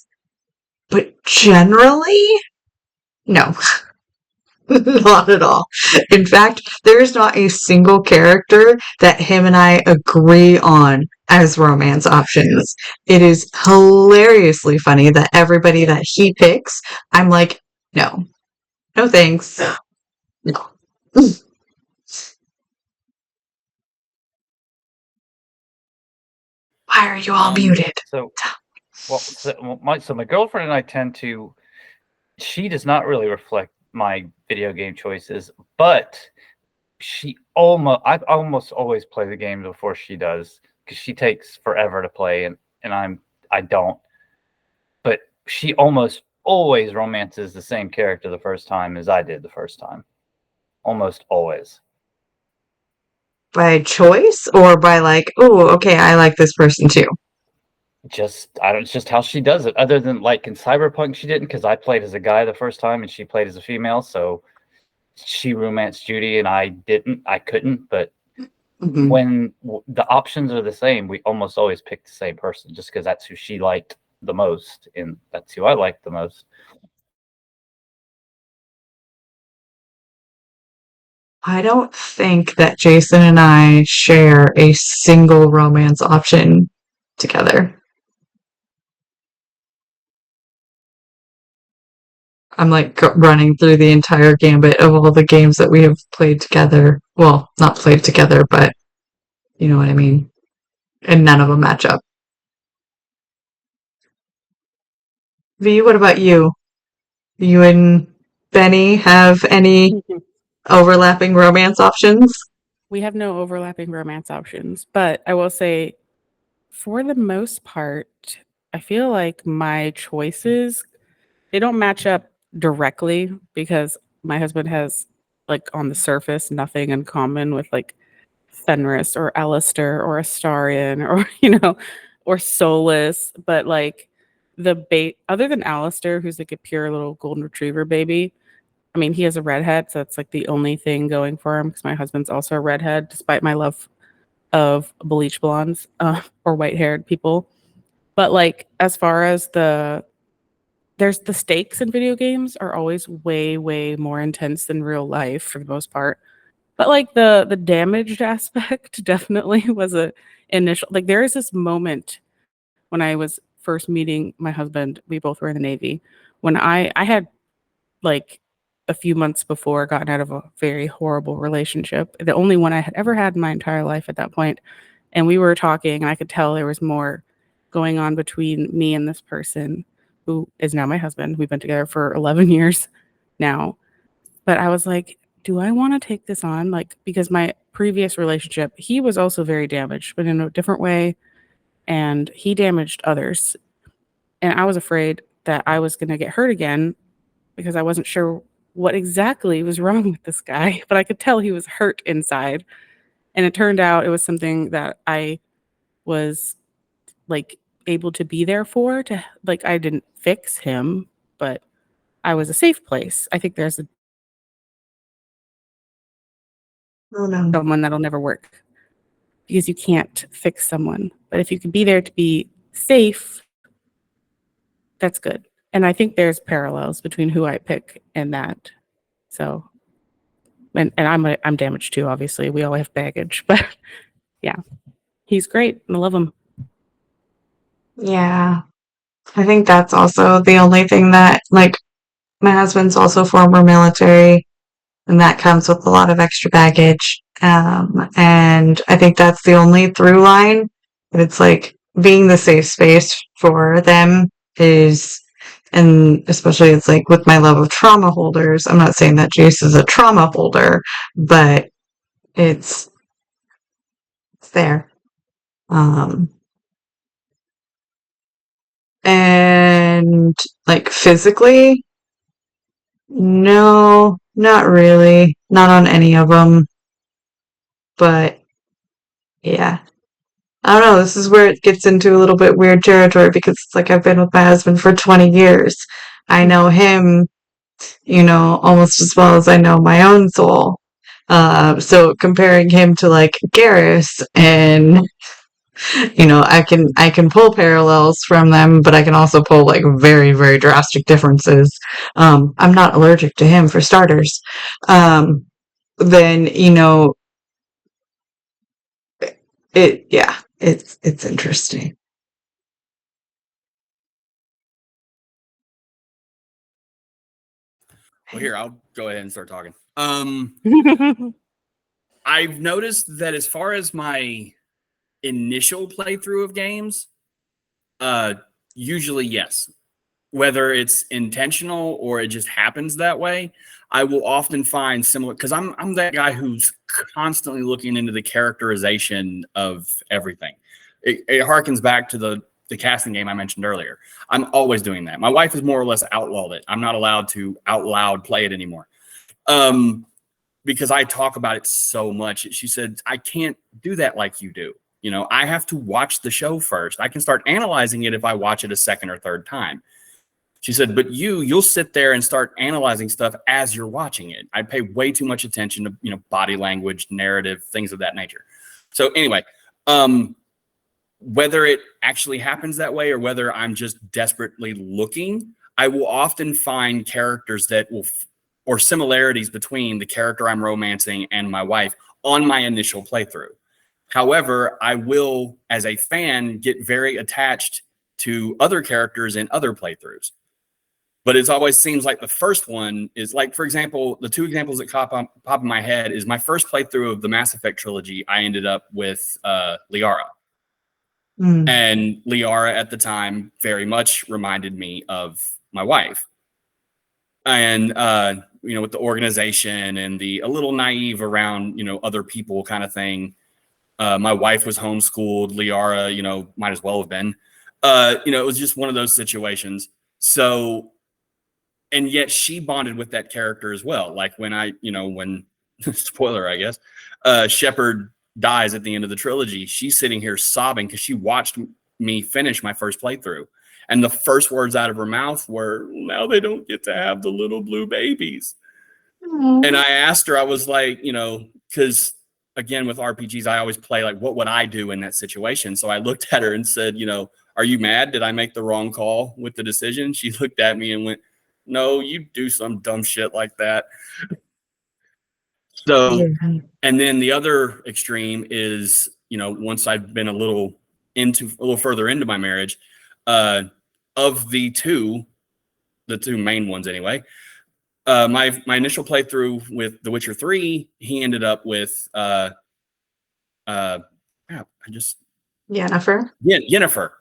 Speaker 1: But generally, no. Not at all. In fact, there is not a single character that him and I agree on as romance options. It is hilariously funny that everybody that he picks, I'm like, no. No thanks. No. Why are you all muted?
Speaker 3: So my girlfriend and I tend to. She does not really reflect my video game choices, but I almost always play the game before she does because she takes forever to play and I don't. But she almost always romances the same character the first time as I did the first time. Almost always.
Speaker 1: By choice or by like, oh, okay, I like this person too?
Speaker 3: It's just how she does it. Other than like in Cyberpunk, she didn't because I played as a guy the first time and she played as a female. So she romanced Judy and I didn't. I couldn't. But when the options are the same, we almost always pick the same person just because that's who she liked the most and that's who I liked the most.
Speaker 1: I don't think that Jason and I share a single romance option together. I'm like running through the entire gambit of all the games that we have played together. Well, not played together, but you know what I mean. And none of them match up. V, what about you? You and Benny have any overlapping romance options?
Speaker 4: We have no overlapping romance options, but I will say, for the most part, I feel like my choices, they don't match up directly because my husband has, like, on the surface, nothing in common with like Fenris or Alistair or Astarion or or Solus, but like other than Alistair, who's like a pure little golden retriever baby. I mean, he has a redhead, so that's like the only thing going for him because my husband's also a redhead, despite my love of bleach blondes or white-haired people. But like, as far as there's the stakes in video games are always way, way more intense than real life for the most part. But like the damaged aspect definitely was a initial. Like there is this moment when I was first meeting my husband. We both were in the Navy. When I had like a few months before gotten out of a very horrible relationship, the only one I had ever had in my entire life at that point. And we were talking, and I could tell there was more going on between me and this person who is now my husband. We've been together for 11 years now. But I was like, do I want to take this on? Like, because my previous relationship, he was also very damaged, but in a different way. And he damaged others. And I was afraid that I was going to get hurt again because I wasn't sure what exactly was wrong with this guy, but I could tell he was hurt inside. And it turned out it was something that I was like able to be there for, to like, I didn't fix him, but I was a safe place. I think there's someone that'll never work because you can't fix someone. But if you can be there to be safe, that's good. And I think there's parallels between who I pick and that. So, and I'm damaged too, obviously. We all have baggage, but yeah, he's great. I love him.
Speaker 1: Yeah. I think that's also the only thing that, like, my husband's also former military, and that comes with a lot of extra baggage. And I think that's the only through line. But it's like being the safe space for them is, and especially it's like with my love of trauma holders. I'm not saying that Jace is a trauma holder, but it's there. And like physically, no, not really. Not on any of them. But yeah. I don't know. This is where it gets into a little bit weird territory because it's like I've been with my husband for 20 years. I know him, almost as well as I know my own soul. So comparing him to like Garrus and I can pull parallels from them, but I can also pull like very, very drastic differences. I'm not allergic to him for starters. Then, it's interesting.
Speaker 2: Well, here, I'll go ahead and start talking. I've noticed that as far as my initial playthrough of games, usually yes. Whether it's intentional or it just happens that way, I will often find similar, because I'm that guy who's constantly looking into the characterization of everything. It harkens back to the casting game I mentioned earlier. I'm always doing that. My wife has more or less outlawed it. I'm not allowed to out loud play it anymore. Because I talk about it so much. She said, I can't do that like you do. I have to watch the show first. I can start analyzing it if I watch it a second or third time. She said, but you'll sit there and start analyzing stuff as you're watching it. I pay way too much attention to, body language, narrative, things of that nature. So anyway, whether it actually happens that way or whether I'm just desperately looking, I will often find characters or similarities between the character I'm romancing and my wife on my initial playthrough. However, I will, as a fan, get very attached to other characters in other playthroughs. But it always seems like the first one is like, for example, the two examples that pop in my head is my first playthrough of the Mass Effect trilogy. I ended up with Liara. And Liara at the time very much reminded me of my wife. And, with the organization and a little naive around, other people kind of thing. My wife was homeschooled. Liara, might as well have been. It was just one of those situations. So, and yet she bonded with that character as well. Like when spoiler, I guess, Shepard dies at the end of the trilogy, she's sitting here sobbing because she watched me finish my first playthrough. And the first words out of her mouth were, now they don't get to have the little blue babies. And I asked her, I was like, because again, with RPGs, I always play like, what would I do in that situation? So I looked at her and said, are you mad? Did I make the wrong call with the decision? She looked at me and went, no, you do some dumb shit like that. So, and then the other extreme is, once I've been a little further into my marriage, of the two main ones anyway, my initial playthrough with The Witcher 3, he ended up with Yennefer.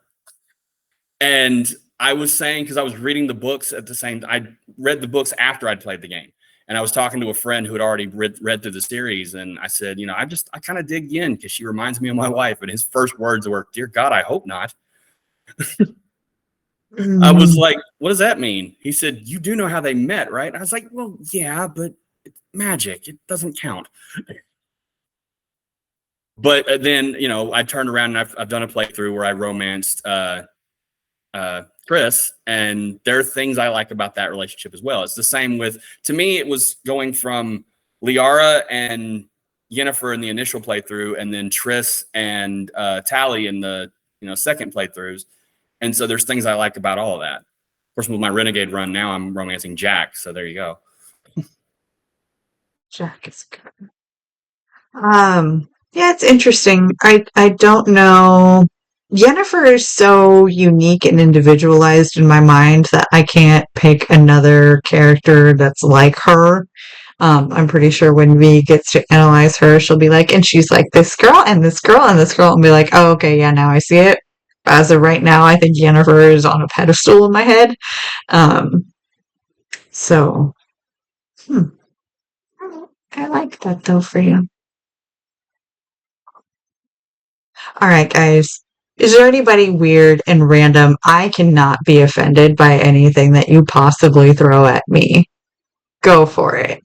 Speaker 2: And I was saying, because I was reading the books at the same time, I read the books after I'd played the game. And I was talking to a friend who had already read through the series. And I said, I kind of dig Yen because she reminds me of my wife. And his first words were, dear God, I hope not. I was like, what does that mean? He said, you do know how they met, right? I was like, well, yeah, but it's magic. It doesn't count. But then, I turned around and I've done a playthrough where I romanced Chris, and there are things I like about that relationship as well. It's the same to me, it was going from Liara and Yennefer in the initial playthrough, and then Triss and Tally in the second playthroughs. And so there's things I like about all of that. Of course, with my Renegade run now, I'm romancing Jack. So there you go.
Speaker 1: Jack is good. Yeah, it's interesting. I don't know. Yennefer is so unique and individualized in my mind that I can't pick another character that's like her. I'm pretty sure when V gets to analyze her, she'll be like, and she's like this girl and this girl and this girl, and be like, oh, okay, yeah, now I see it. As of right now, I think Yennefer is on a pedestal in my head. So, I like that though for you. All right, guys. Is there anybody weird and random? I cannot be offended by anything that you possibly throw at me. Go for it.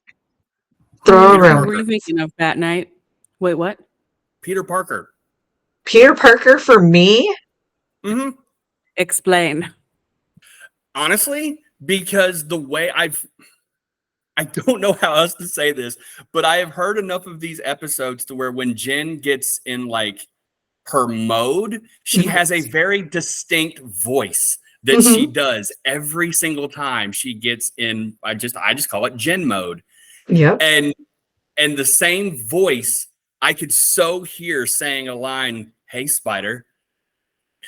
Speaker 1: Throw a
Speaker 4: What were you
Speaker 1: room.
Speaker 4: thinking of that night? Wait, what?
Speaker 2: Peter Parker.
Speaker 1: Peter Parker for me?
Speaker 2: Hmm.
Speaker 4: Explain.
Speaker 2: Honestly, because the way I don't know how else to say this, but I have heard enough of these episodes to where when Jen gets in like her mode, she has a very distinct voice that she does every single time she gets in. I just call it Jen mode.
Speaker 1: Yep.
Speaker 2: And the same voice I could so hear saying a line, "Hey, Spider."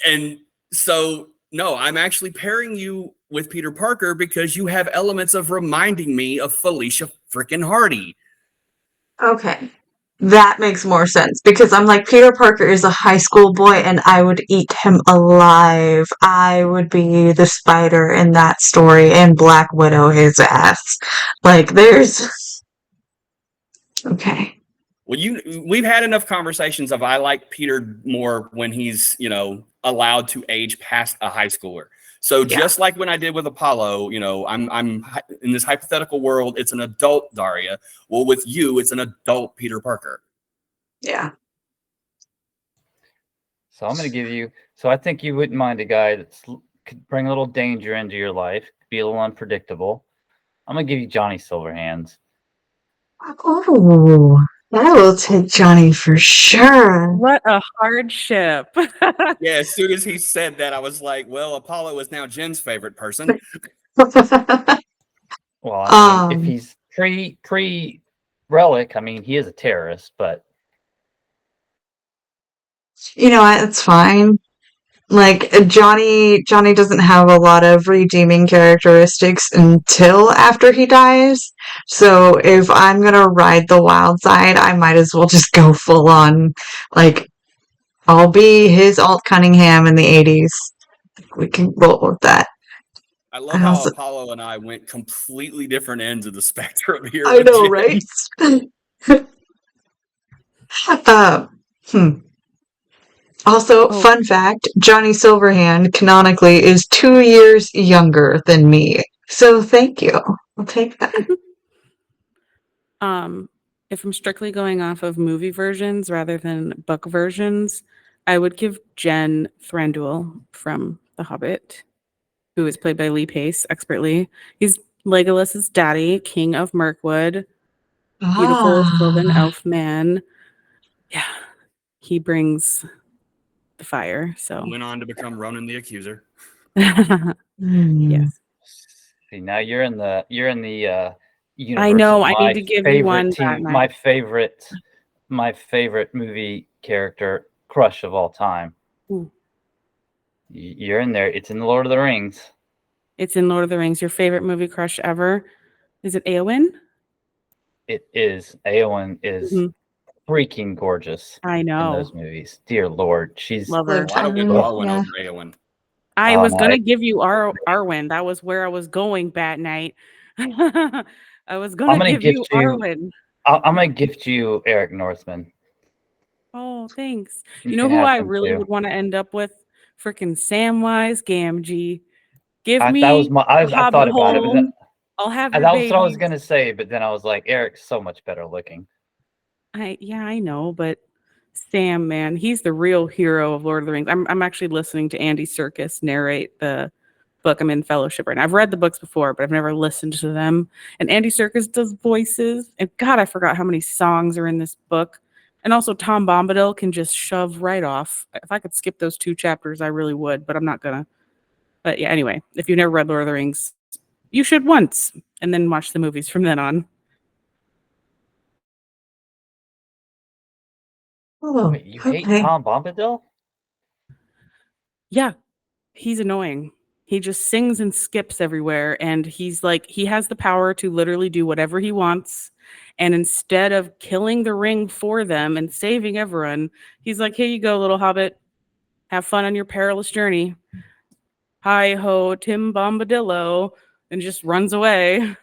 Speaker 2: And so, no, I'm actually pairing you with Peter Parker because you have elements of reminding me of Felicia freaking Hardy.
Speaker 1: Okay. That makes more sense because I'm like, Peter Parker is a high school boy and I would eat him alive. I would be the Spider in that story and Black Widow his ass. Like, there's. Okay.
Speaker 2: Well, we've had enough conversations of I like Peter more when he's, allowed to age past a high schooler. So just like when I did with Apollo, I'm in this hypothetical world, it's an adult Daria. Well, with you, it's an adult Peter Parker.
Speaker 1: Yeah.
Speaker 3: So I'm going to give you. So I think you wouldn't mind a guy that's could bring a little danger into your life, be a little unpredictable. I'm going to give you Johnny Silverhands.
Speaker 1: Oh, I will take Johnny for sure.
Speaker 4: What a hardship.
Speaker 2: Yeah, as soon as he said that, I was like, well, Apollo is now Jen's favorite person.
Speaker 3: Well, I mean, if he's pre relic, I mean, he is a terrorist, but
Speaker 1: You know what? It's fine. Like Johnny doesn't have a lot of redeeming characteristics until after he dies. So if I'm gonna ride the wild side, I might as well just go full on. Like I'll be his Alt Cunningham in the 80s. We can roll with that.
Speaker 2: I love how Apollo and I went completely different ends of the spectrum here.
Speaker 1: I know, right? Also, fun fact, Johnny Silverhand canonically is 2 years younger than me. So thank you. I'll take that.
Speaker 4: If I'm strictly going off of movie versions rather than book versions, I would give Jen Thranduil from The Hobbit, who is played by Lee Pace expertly. He's Legolas's daddy, King of Mirkwood, beautiful Sylvan elf man. Yeah, he brings the fire. So
Speaker 2: went on to become Ronan the Accuser.
Speaker 4: Yes.
Speaker 3: See, now you're in the universe.
Speaker 4: I know. I need to give you one.
Speaker 3: My favorite movie character crush of all time.
Speaker 4: Ooh.
Speaker 3: You're in there. It's in the Lord of the Rings.
Speaker 4: It's in Lord of the Rings. Your favorite movie crush ever? Is it Éowyn?
Speaker 3: It is. Éowyn is freaking gorgeous.
Speaker 4: I know.
Speaker 3: In those movies. Dear Lord, she's
Speaker 4: love her.
Speaker 2: I don't get Arwen over Éowyn.
Speaker 4: I was gonna give you Arwen. That was where I was going. Bat Night. I was gonna give you Arwen.
Speaker 3: I'm gonna gift you Eric Northman.
Speaker 4: Oh, thanks. You know who I really would want to end up with? Freaking Samwise Gamgee. Give me.
Speaker 3: That was I thought about it. But then,
Speaker 4: I'll have.
Speaker 3: That was what I was gonna say, but then I was like, Eric's so much better looking.
Speaker 4: I know, but Sam, man, he's the real hero of Lord of the Rings. I'm actually listening to Andy Serkis narrate the book. I'm in Fellowship right now. I've read the books before, but I've never listened to them. And Andy Serkis does voices. And God, I forgot how many songs are in this book. And also Tom Bombadil can just shove right off. If I could skip those 2 chapters, I really would, but I'm not gonna. But yeah, anyway, if you've never read Lord of the Rings, you should once, and then watch the movies from then on.
Speaker 1: Oh,
Speaker 3: wait, you hate Tom Bombadil?
Speaker 4: Yeah, he's annoying. He just sings and skips everywhere, and he's like, he has the power to literally do whatever he wants. And instead of killing the ring for them and saving everyone, he's like, here you go, little hobbit. Have fun on your perilous journey. Hi ho, Tim Bombadillo, and just runs away.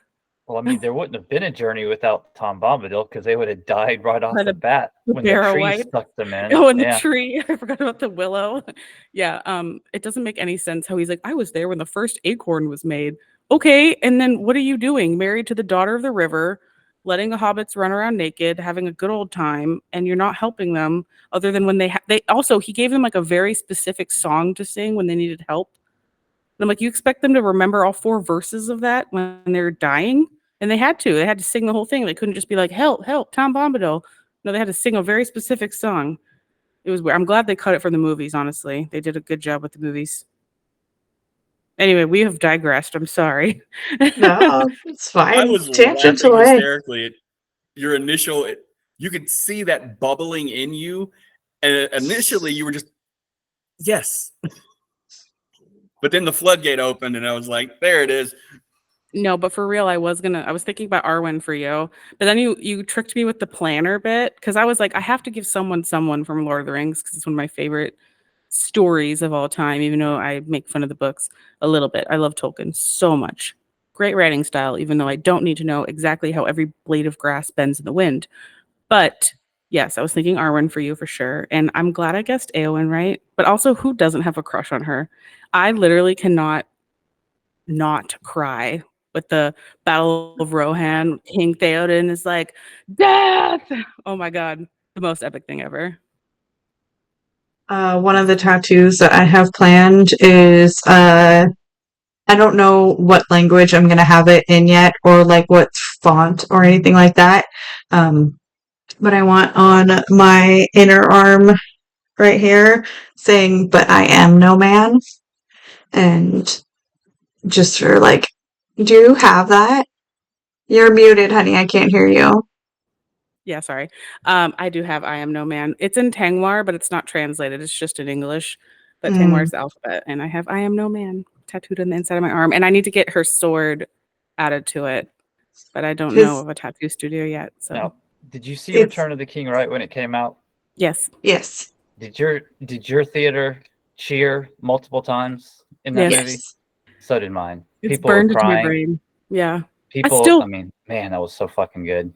Speaker 3: Well, I mean, there wouldn't have been a journey without Tom Bombadil because they would have died right off the bat when the tree sucked them in.
Speaker 4: Oh, and the tree. I forgot about the willow. Yeah. It doesn't make any sense how he's like, I was there when the first acorn was made. Okay, and then what are you doing? Married to the daughter of the river, letting the hobbits run around naked, having a good old time, and you're not helping them other than when they also, he gave them like a very specific song to sing when they needed help. And I'm like, you expect them to remember all 4 verses of that when they're dying? And they had to sing the whole thing. They couldn't just be like, help, help, Tom Bombadil. No, they had to sing a very specific song. It was weird. I'm glad they cut it from the movies, honestly. They did a good job with the movies. Anyway, we have digressed. I'm sorry.
Speaker 1: No, it's fine.
Speaker 2: I was
Speaker 1: Tangents
Speaker 2: laughing
Speaker 1: away.
Speaker 2: hysterically at your initial. You could see that bubbling in you, and initially you were just yes, but then the floodgate opened, and I was like, "There it is."
Speaker 4: No, but for real, I was thinking about Arwen for you, but then you tricked me with the planner bit because I was like, I have to give someone from Lord of the Rings because it's one of my favorite stories of all time, even though I make fun of the books a little bit. I love Tolkien so much. Great writing style, even though I don't need to know exactly how every blade of grass bends in the wind. But yes, I was thinking Arwen for you for sure. And I'm glad I guessed Eowyn right. But also, who doesn't have a crush on her? I literally cannot not cry with the Battle of Rohan. King Theoden is like, death! Oh my God. The most epic thing ever.
Speaker 1: One of the tattoos that I have planned is I don't know what language I'm gonna have it in yet, or like what font or anything like that. But I want on my inner arm right here saying, "But I am no man," and just for like, do you have that? You're muted, honey. I can't hear you.
Speaker 4: Yeah, sorry. I do have I am no man. It's in Tangwar, but it's not translated. It's just in English. But Tangwar is the alphabet, and I have I am no man tattooed on the inside of my arm. And I need to get her sword added to it, but I don't know of a tattoo studio yet. So
Speaker 3: Now, did you see
Speaker 1: It's-
Speaker 3: Return of the King right when it came out?
Speaker 4: yes,
Speaker 1: Yes.
Speaker 3: Did your theater cheer multiple times in that
Speaker 4: Yes.
Speaker 3: movie? So did mine.
Speaker 4: it's
Speaker 3: People were
Speaker 4: burned into my
Speaker 3: crying.
Speaker 4: brain. Yeah,
Speaker 3: People, I mean, man, that was so fucking good.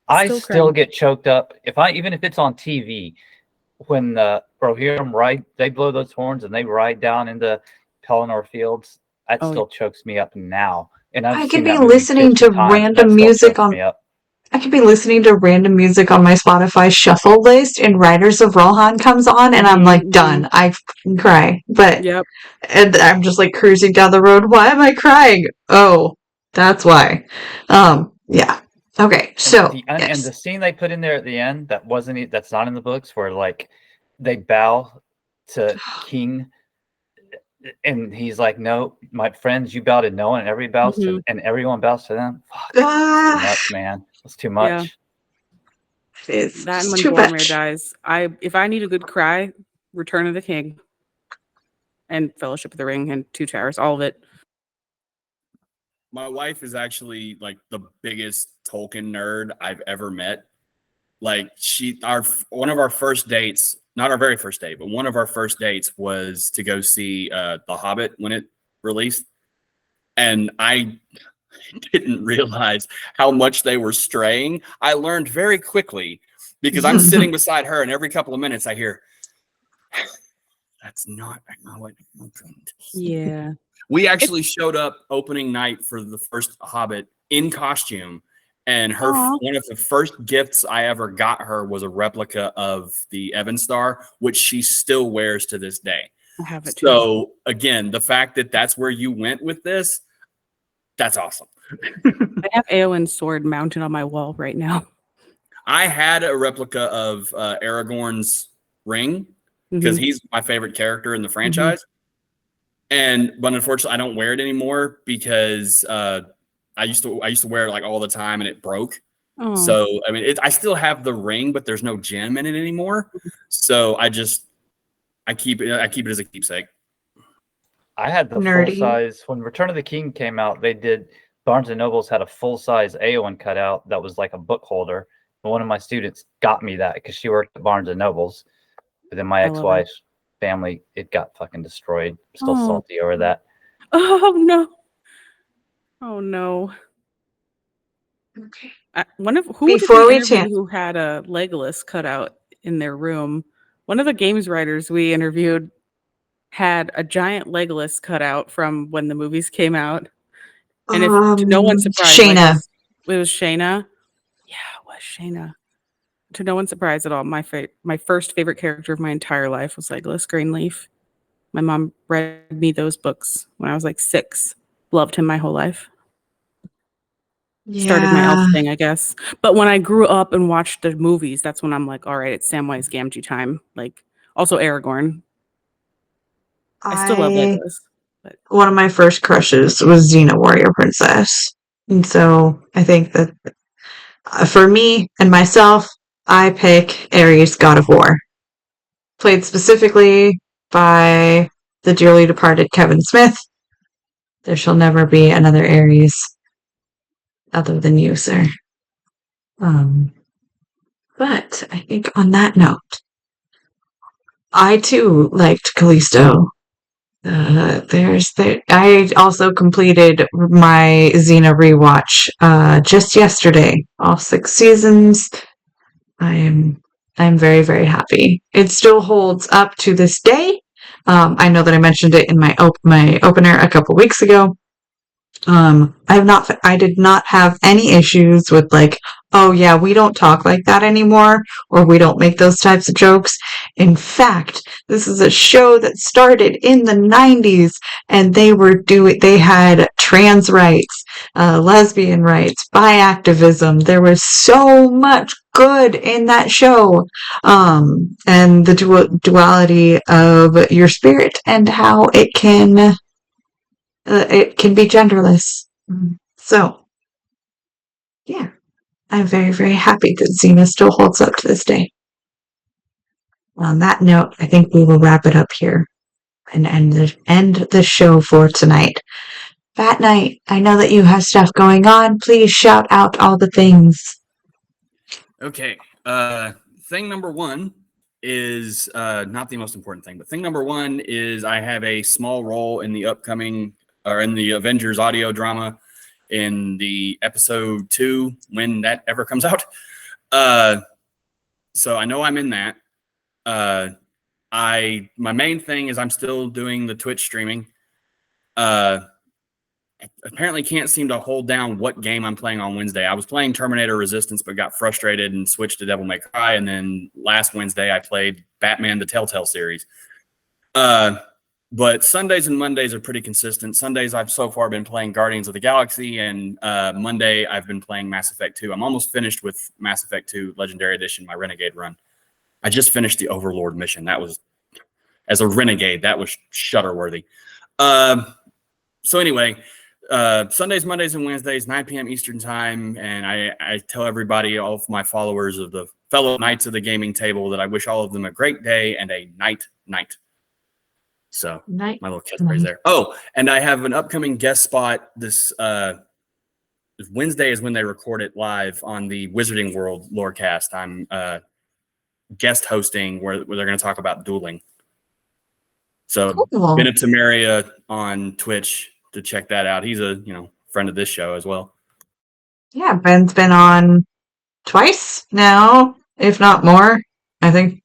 Speaker 3: I
Speaker 4: Still
Speaker 3: still
Speaker 4: crying.
Speaker 3: get choked up even if it's on TV when the Rohirrim ride, they blow those horns and they ride down into Pelennor Fields. That
Speaker 4: Oh,
Speaker 3: still chokes me up now. And I've
Speaker 1: I
Speaker 3: seen
Speaker 1: could be
Speaker 3: that movie
Speaker 1: listening
Speaker 3: 50
Speaker 1: to
Speaker 3: times, and that
Speaker 1: random
Speaker 3: still
Speaker 1: music
Speaker 3: chokes
Speaker 1: on.
Speaker 3: me up.
Speaker 1: I could be listening to random music on my Spotify shuffle list, and Riders of Rohan comes on, and I'm like, done. I fucking cry. But
Speaker 4: yep.
Speaker 1: and I'm just like cruising down the road. Why am I crying? Oh, that's why. Yeah. Okay. So
Speaker 3: And
Speaker 1: yes.
Speaker 3: the scene they put in there at the end that's not in the books, where like they bow to King, and he's like, "No, my friends, you bow to no one, and everyone bows to them." Fuck, that's too
Speaker 1: Ah,
Speaker 3: much, man. That's too
Speaker 4: Yeah.
Speaker 3: much.
Speaker 1: it's
Speaker 4: That and
Speaker 1: just
Speaker 4: when
Speaker 1: too
Speaker 4: Boromir
Speaker 1: much.
Speaker 4: dies, if I need a good cry, Return of the King and Fellowship of the Ring and Two Towers, all of it.
Speaker 2: My wife is actually like the biggest Tolkien nerd I've ever met. Like one of our first dates, not our very first date, but one of our first dates was to go see The Hobbit when it released. And I didn't realize how much they were straying. I learned very quickly because I'm sitting beside her, and every couple of minutes I hear, "That's not how it happened."
Speaker 4: Yeah.
Speaker 2: We actually showed up opening night for the first Hobbit in costume, and
Speaker 4: Aw.
Speaker 2: one of the first gifts I ever got her was a replica of the Evan Star, which she still wears to this day.
Speaker 4: I have it too.
Speaker 2: So again, the fact that that's where you went with this, that's awesome.
Speaker 4: I have Eowyn's sword mounted on my wall right now.
Speaker 2: I had a replica of Aragorn's ring because he's my favorite character in the franchise. But unfortunately, I don't wear it anymore because I used to wear it like all the time, and it broke.
Speaker 4: Oh.
Speaker 2: So I mean, I still have the ring, but there's no gem in it anymore. So I keep it as a keepsake.
Speaker 3: I had the
Speaker 1: Nerdy.
Speaker 3: full size when Return of the King came out. They did Barnes and Nobles had a full size Eowyn cutout that was like a book holder. And one of my students got me that because she worked at Barnes and Nobles. But then my
Speaker 4: I love
Speaker 3: ex-wife's family, it got fucking destroyed. I'm still
Speaker 4: Oh.
Speaker 3: salty over that.
Speaker 4: Oh no. Oh no.
Speaker 1: Okay.
Speaker 4: Before who had a Legolas cutout in their room? One of the games writers we interviewed had a giant Legolas cutout from when the movies came out. And if to no one's surprise,
Speaker 1: Shayna.
Speaker 4: it was Shayna. was Shayna. To no one's surprise at all, my first favorite character of my entire life was Legolas Greenleaf. My mom read me those books when I was like 6. Loved him my whole life. Started my elf thing, I guess. But when I grew up and watched the movies, that's when I'm like, all right, it's Samwise Gamgee time. Like, also Aragorn. I still love Legolas. But
Speaker 1: One of my first crushes was Xena Warrior Princess. And so I think that for me and myself, I pick Ares, God of War. Played specifically by the dearly departed Kevin Smith. There shall never be another Ares other than you, sir. But I think on that note, I too liked Callisto. I also completed my Xena rewatch just yesterday. All 6 seasons. I'm very, very happy. It still holds up to this day. I know that I mentioned it in my opener a couple weeks ago. I did not have any issues with like, oh yeah, we don't talk like that anymore, or we don't make those types of jokes. In fact, this is a show that started in the 90s and they had trans rights, lesbian rights, bi activism. There was so much good in that show. And the duality of your spirit and how it can be genderless. So, yeah, I'm very, very happy that Xena still holds up to this day. On that note, I think we will wrap it up here and end the show for tonight. Fat Night, I know that you have stuff going on. Please shout out all the things.
Speaker 2: Okay. Thing number one is not the most important thing, but thing number one is I have a small role in the upcoming or in the Avengers audio drama in the episode 2 when that ever comes out. So I know I'm in that. My main thing is I'm still doing the Twitch streaming. Apparently can't seem to hold down what game I'm playing on Wednesday. I was playing Terminator Resistance, but got frustrated and switched to Devil May Cry. And then last Wednesday I played Batman: The Telltale series. But Sundays and Mondays are pretty consistent. Sundays I've so far been playing Guardians of the Galaxy, and Monday I've been playing Mass Effect 2. I'm almost finished with Mass Effect 2 Legendary Edition, my Renegade run. I just finished the Overlord mission. That was, as a Renegade, that was shudder-worthy. So anyway, Sundays, Mondays, and Wednesdays, 9 p.m. Eastern time, and I tell everybody, all of my followers of the fellow Knights of the Gaming Table, that I wish all of them a great day and a night. So my little catchphrase there. Oh, and I have an upcoming guest spot this Wednesday is when they record it live on the Wizarding World Lorecast. I'm guest hosting where they're going to talk about dueling. So
Speaker 1: Cool.
Speaker 2: Bennett Tamaria on Twitch to check that out. He's a friend of this show as well.
Speaker 1: Yeah, Ben's been on twice now, if not more. I think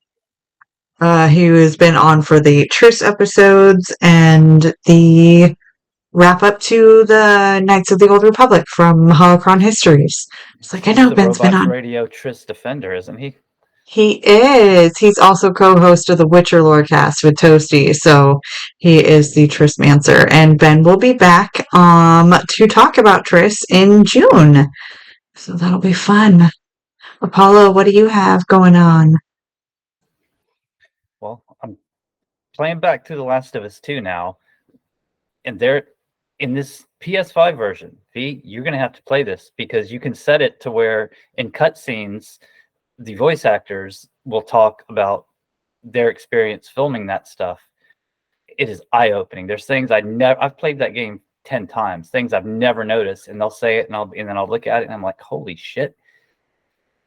Speaker 1: he has been on for the Triss episodes and the wrap up to the Knights of the Old Republic from Holocron Histories. It's like, I know Ben's been on.
Speaker 3: Radio Triss Defender, isn't he?
Speaker 1: He is. He's also co-host of the Witcher Lorecast with Toasty, so he is the Trissmancer. And Ben will be back to talk about Triss in June. So that'll be fun. Apollo, what do you have going on?
Speaker 3: Well, I'm playing back to The Last of Us 2 now. And they're in this PS5 version. V, you're going to have to play this because you can set it to where in cutscenes, the voice actors will talk about their experience filming that stuff. It is eye-opening. There's things I've played that game 10 times, things I've never noticed, and they'll say it, and then I'll look at it, and I'm like, holy shit,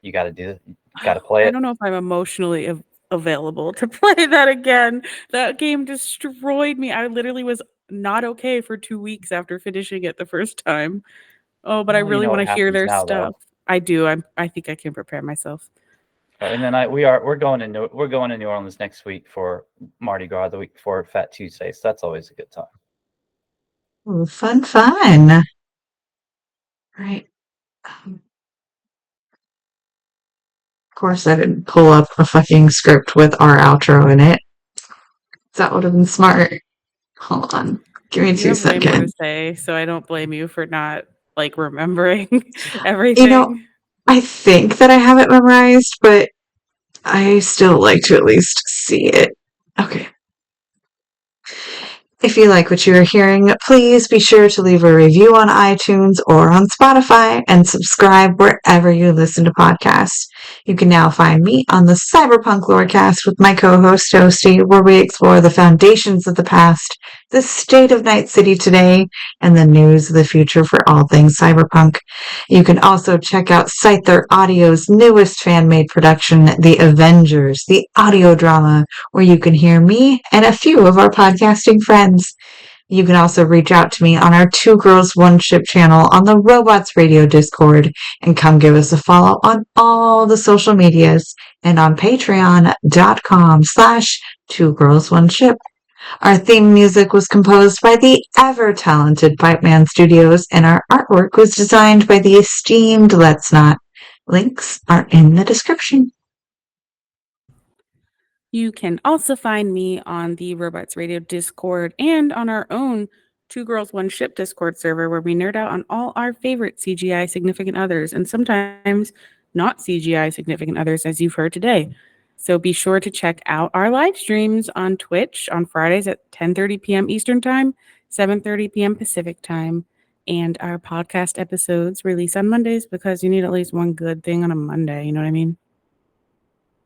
Speaker 3: you got to do it. You got to play it.
Speaker 4: I don't know if I'm emotionally available to play that again. That game destroyed me. I literally was not okay for 2 weeks after finishing it the first time. Oh, but I really want to hear their stuff. Though. I do. I think I can prepare myself.
Speaker 3: And then we're going to New Orleans next week for Mardi Gras, the week before Fat Tuesday. So that's always a good time.
Speaker 1: Ooh, fun. Right. course, I didn't pull up a fucking script with our outro in it. That would have been smart. Hold on. Give me
Speaker 4: You
Speaker 1: 2
Speaker 4: have way more to
Speaker 1: seconds.
Speaker 4: say, so I don't blame you for not like remembering
Speaker 1: You know,
Speaker 4: everything.
Speaker 1: I think that I have it memorized, but I still like to at least see it. Okay. If you like what you are hearing, please be sure to leave a review on iTunes or on Spotify and subscribe wherever you listen to podcasts. You can now find me on the Cyberpunk Lorecast with my co-host Toasty, where we explore the foundations of the past, the state of Night City today, and the news of the future for all things cyberpunk. You can also check out Scyther Audio's newest fan-made production, The Avengers, the audio drama, where you can hear me and a few of our podcasting friends. You can also reach out to me on our Two Girls One Ship channel on the Robots Radio Discord and come give us a follow on all the social medias and on patreon.com/2girls1ship. Our theme music was composed by the ever-talented Pipeman Studios and our artwork was designed by the esteemed Let's Not. Links are in the description.
Speaker 4: You can also find me on the Robots Radio Discord and on our own Two Girls One Ship Discord server where we nerd out on all our favorite CGI significant others and sometimes not CGI significant others, as you've heard today. So be sure to check out our live streams on Twitch on Fridays at 10:30 p.m. Eastern Time, 7:30 p.m. Pacific Time, and our podcast episodes release on Mondays because you need at least one good thing on a Monday. You know what I mean?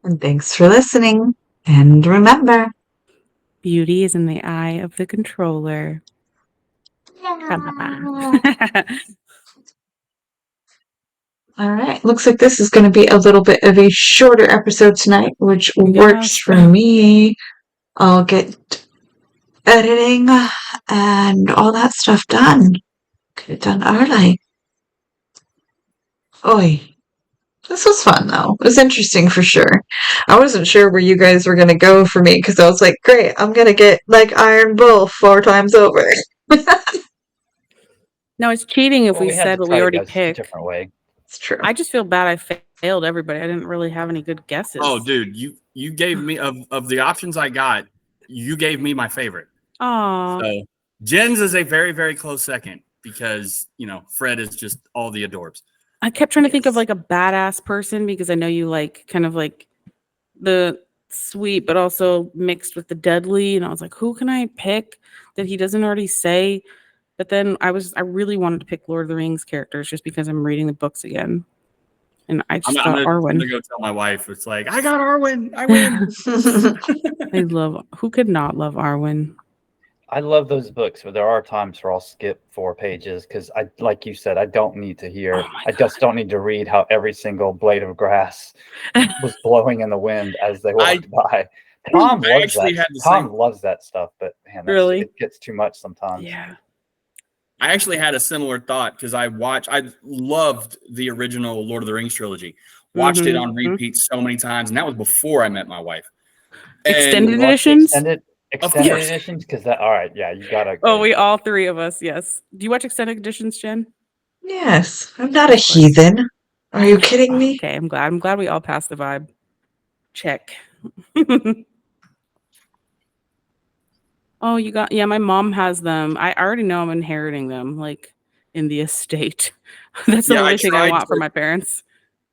Speaker 1: And thanks for listening. And remember,
Speaker 4: Beauty is in the eye of the controller.
Speaker 1: all right. Looks like this is going to be a little bit of a shorter episode tonight, which works
Speaker 4: Yes.
Speaker 1: for me. I'll get editing and all that stuff done. Get it done early. Oi. This was fun, though. It was interesting for sure. I wasn't sure where you guys were going to go for me because I was like, great, I'm going to get like Iron Bull 4 times over.
Speaker 4: No, it's cheating if
Speaker 3: Well,
Speaker 4: we
Speaker 3: had
Speaker 4: said
Speaker 3: to
Speaker 4: what
Speaker 3: try
Speaker 4: we
Speaker 3: to
Speaker 4: already
Speaker 3: guess a
Speaker 4: picked.
Speaker 3: different way.
Speaker 1: It's true.
Speaker 4: I just feel bad I failed everybody. I didn't really have any good guesses.
Speaker 2: Oh, dude, you gave me of the options I got, you gave me my favorite.
Speaker 4: Aw.
Speaker 2: So Jen's is a very, very close second because Fred is just all the adorbs.
Speaker 4: I kept trying to think of like a badass person because I know you like kind of like the sweet, but also mixed with the deadly. And I was like, who can I pick that he doesn't already say? But then I really wanted to pick Lord of the Rings characters just because I'm reading the books again. And I just thought
Speaker 2: I'm
Speaker 4: Arwen.
Speaker 2: gonna go tell my wife. It's like, I got Arwen. I win.
Speaker 4: Who could not love Arwen?
Speaker 3: I love those books, but there are times where I'll skip 4 pages because like you said, I don't need to hear. I just don't need to read how every single blade of grass was blowing in the wind as they walked by. Tom loves that. Tom loves that stuff, but man,
Speaker 4: Really?
Speaker 3: It gets too much sometimes.
Speaker 4: Yeah.
Speaker 2: I actually had a similar thought because I loved the original Lord of the Rings trilogy. Watched it on repeat so many times, and that was before I met my wife.
Speaker 4: Extended editions?
Speaker 3: Extended editions? Because that, all right, yeah, you gotta.
Speaker 4: Oh, we all 3 of us, yes. Do you watch extended editions, Jen?
Speaker 1: Yes, I'm not a heathen. Are you kidding me?
Speaker 4: Okay, I'm glad we all passed the vibe. Check. Oh, my mom has them. I already know I'm inheriting them, like in the estate. That's the only thing I want for my parents.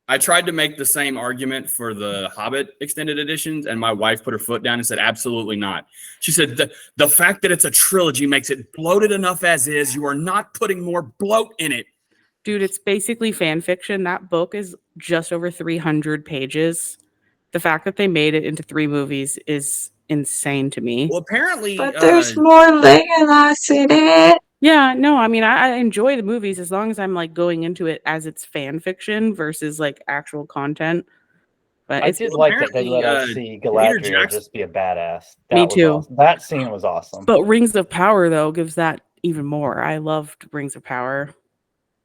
Speaker 2: I tried to make the same argument for the Hobbit extended editions, and my wife put her foot down and said, absolutely not. She said, the fact that it's a trilogy makes it bloated enough as is. You are not putting more bloat in it.
Speaker 4: Dude, it's basically fan fiction. That book is just over 300 pages. The fact that they made it into 3 movies is insane to me.
Speaker 2: Well, apparently...
Speaker 1: But there's more Legolas in it.
Speaker 4: Yeah, no, I mean, I enjoy the movies as long as I'm like going into it as it's fan fiction versus like actual content. But
Speaker 3: I did like that they let us see Galadriel just be a badass.
Speaker 4: Me too.
Speaker 3: Awesome. That scene was awesome.
Speaker 4: But Rings of Power, though, gives that even more. I loved Rings of Power.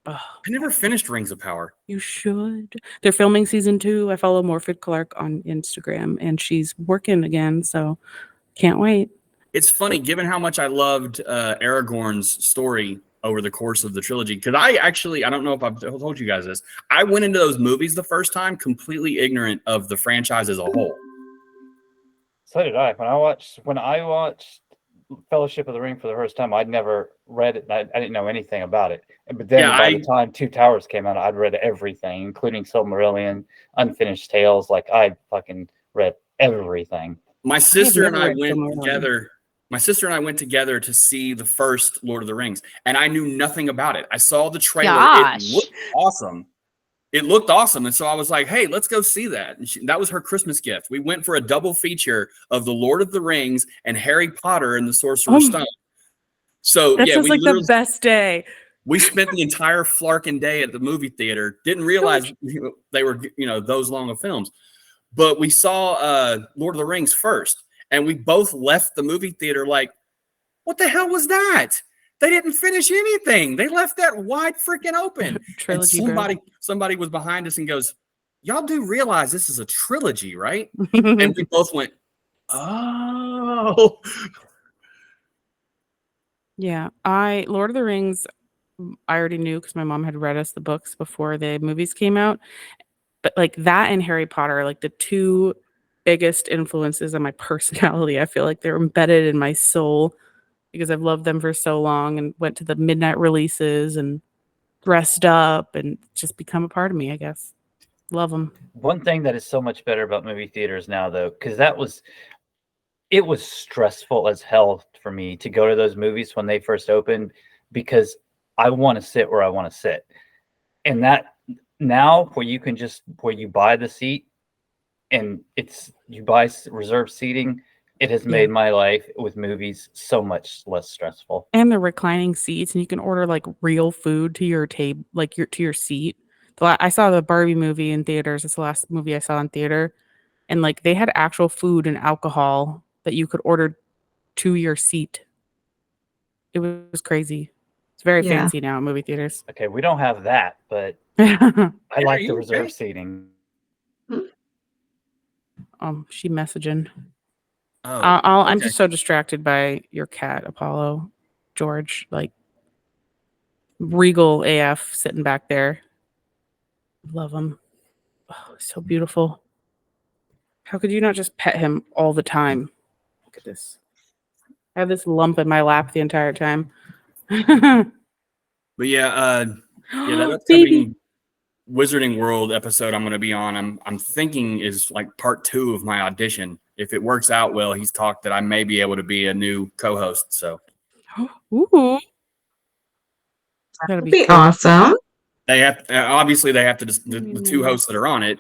Speaker 4: Oh,
Speaker 2: I never finished Rings of Power.
Speaker 4: You should. They're filming season 2. I follow Morfydd Clark on Instagram, and she's working again, so can't wait.
Speaker 2: It's funny, given how much I loved Aragorn's story over the course of the trilogy. Because I don't know if I've told you guys this. I went into those movies the first time completely ignorant of the franchise as a whole.
Speaker 3: So did I. When I watched Fellowship of the Ring for the first time, I'd never read it. I didn't know anything about it. But then by the time Two Towers came out, I'd read everything, including Silmarillion, Unfinished Tales. Like I fucking read everything.
Speaker 2: My sister and I went together. My sister and I went together to see the first Lord of the Rings, and I knew nothing about it. I saw the trailer.
Speaker 6: Gosh.
Speaker 2: It looked awesome. And so I was like, hey, let's go see that. And that was her Christmas gift. We went for a double feature of the Lord of the Rings and Harry Potter and the Sorcerer's Stone. So
Speaker 4: that sounds like the best day.
Speaker 2: We spent the entire flarkin' day at the movie theater. Didn't realize they were, those long of films. But we saw Lord of the Rings first, and we both left the movie theater like, what the hell was that? They didn't finish anything. They left that wide freaking open.
Speaker 4: Trilogy,
Speaker 2: somebody was behind us and goes, y'all do realize this is a trilogy, right? And we both went, oh.
Speaker 4: Yeah. Lord of the Rings, I already knew because my mom had read us the books before the movies came out. But like that and Harry Potter, like the two biggest influences on my personality. I feel like they're embedded in my soul because I've loved them for so long and went to the midnight releases and dressed up and just become a part of me, I guess. Love them.
Speaker 3: One thing that is so much better about movie theaters now, though, because it was stressful as hell for me to go to those movies when they first opened because I want to sit where I want to sit. And that now where you buy the seat and you buy reserved seating, it has made my life with movies so much less stressful.
Speaker 4: And the reclining seats, and you can order like real food to your table, like to your seat. I saw the Barbie movie in theaters. It's the last movie I saw in theater, and like they had actual food and alcohol that you could order to your seat. It was crazy. It's very fancy now in movie theaters.
Speaker 3: Okay, we don't have that, but I like the reserved seating.
Speaker 4: She messaging.
Speaker 2: Oh,
Speaker 4: I'm just so distracted by your cat, Apollo, George, like regal AF sitting back there. Love him. Oh, so beautiful. How could you not just pet him all the time? Look at this. I have this lump in my lap the entire time.
Speaker 2: But that upcoming Wizarding World episode I'm going to be on, I'm thinking is like part 2 of my audition. If it works out well, he's talked that I may be able to be a new co-host. So,
Speaker 4: ooh,
Speaker 1: that'd be cool. Awesome.
Speaker 2: They have to the two hosts that are on it,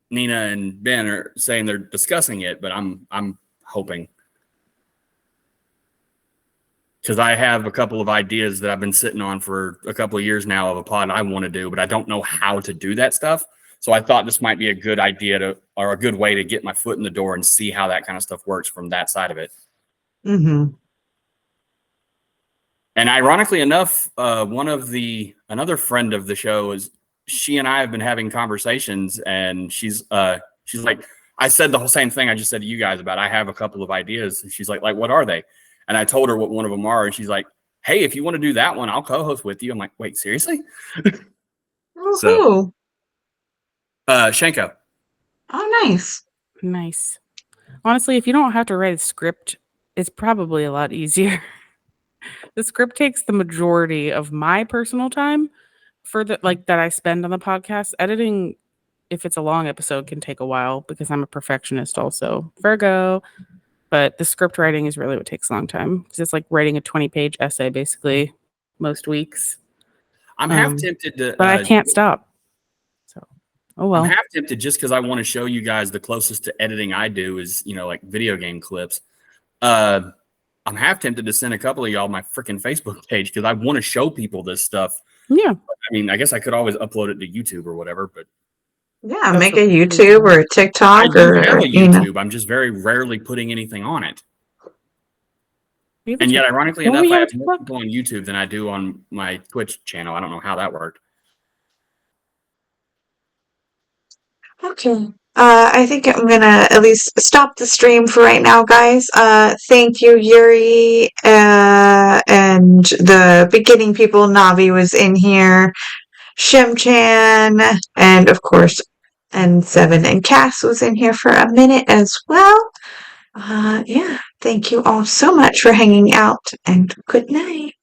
Speaker 2: Nina and Ben, are saying they're discussing it, but I'm hoping. Because I have a couple of ideas that I've been sitting on for a couple of years now of a pod I want to do, but I don't know how to do that stuff. So I thought this might be a good idea or a good way to get my foot in the door and see how that kind of stuff works from that side of it.
Speaker 1: Mm-hmm.
Speaker 2: And ironically enough, another friend of the show she and I have been having conversations, and she's like, I said the whole same thing I just said to you guys about I have a couple of ideas. And she's like, what are they? And I told her what one of them are, and she's like, hey, if you want to do that one, I'll co-host with you. I'm like, wait, seriously?
Speaker 1: So,
Speaker 2: Shanko.
Speaker 1: Oh,
Speaker 4: nice. Honestly, if you don't have to write a script, it's probably a lot easier. The script takes the majority of my personal time that I spend on the podcast. Editing, if it's a long episode, can take a while because I'm a perfectionist also. Virgo. But the script writing is really what takes a long time because it's like writing a 20-page essay basically most weeks.
Speaker 2: I'm half tempted to,
Speaker 4: but I can't stop. So, oh well.
Speaker 2: I'm half tempted just because I want to show you guys the closest to editing I do is like video game clips. I'm half tempted to send a couple of y'all my freaking Facebook page because I want to show people this stuff.
Speaker 4: Yeah.
Speaker 2: I mean, I guess I could always upload it to YouTube or whatever, but.
Speaker 1: Yeah, make a YouTube or a TikTok.
Speaker 2: I do have a YouTube. I'm just very rarely putting anything on it. And yet, ironically enough, I have more people on YouTube than I do on my Twitch channel. I don't know how that worked.
Speaker 1: Okay. I think I'm gonna at least stop the stream for right now, guys. Thank you, Yuri, and the beginning people. Navi was in here, Shimchan, and of course, and Seven and Cass was in here for a minute as well. Yeah, thank you all so much for hanging out, and good night.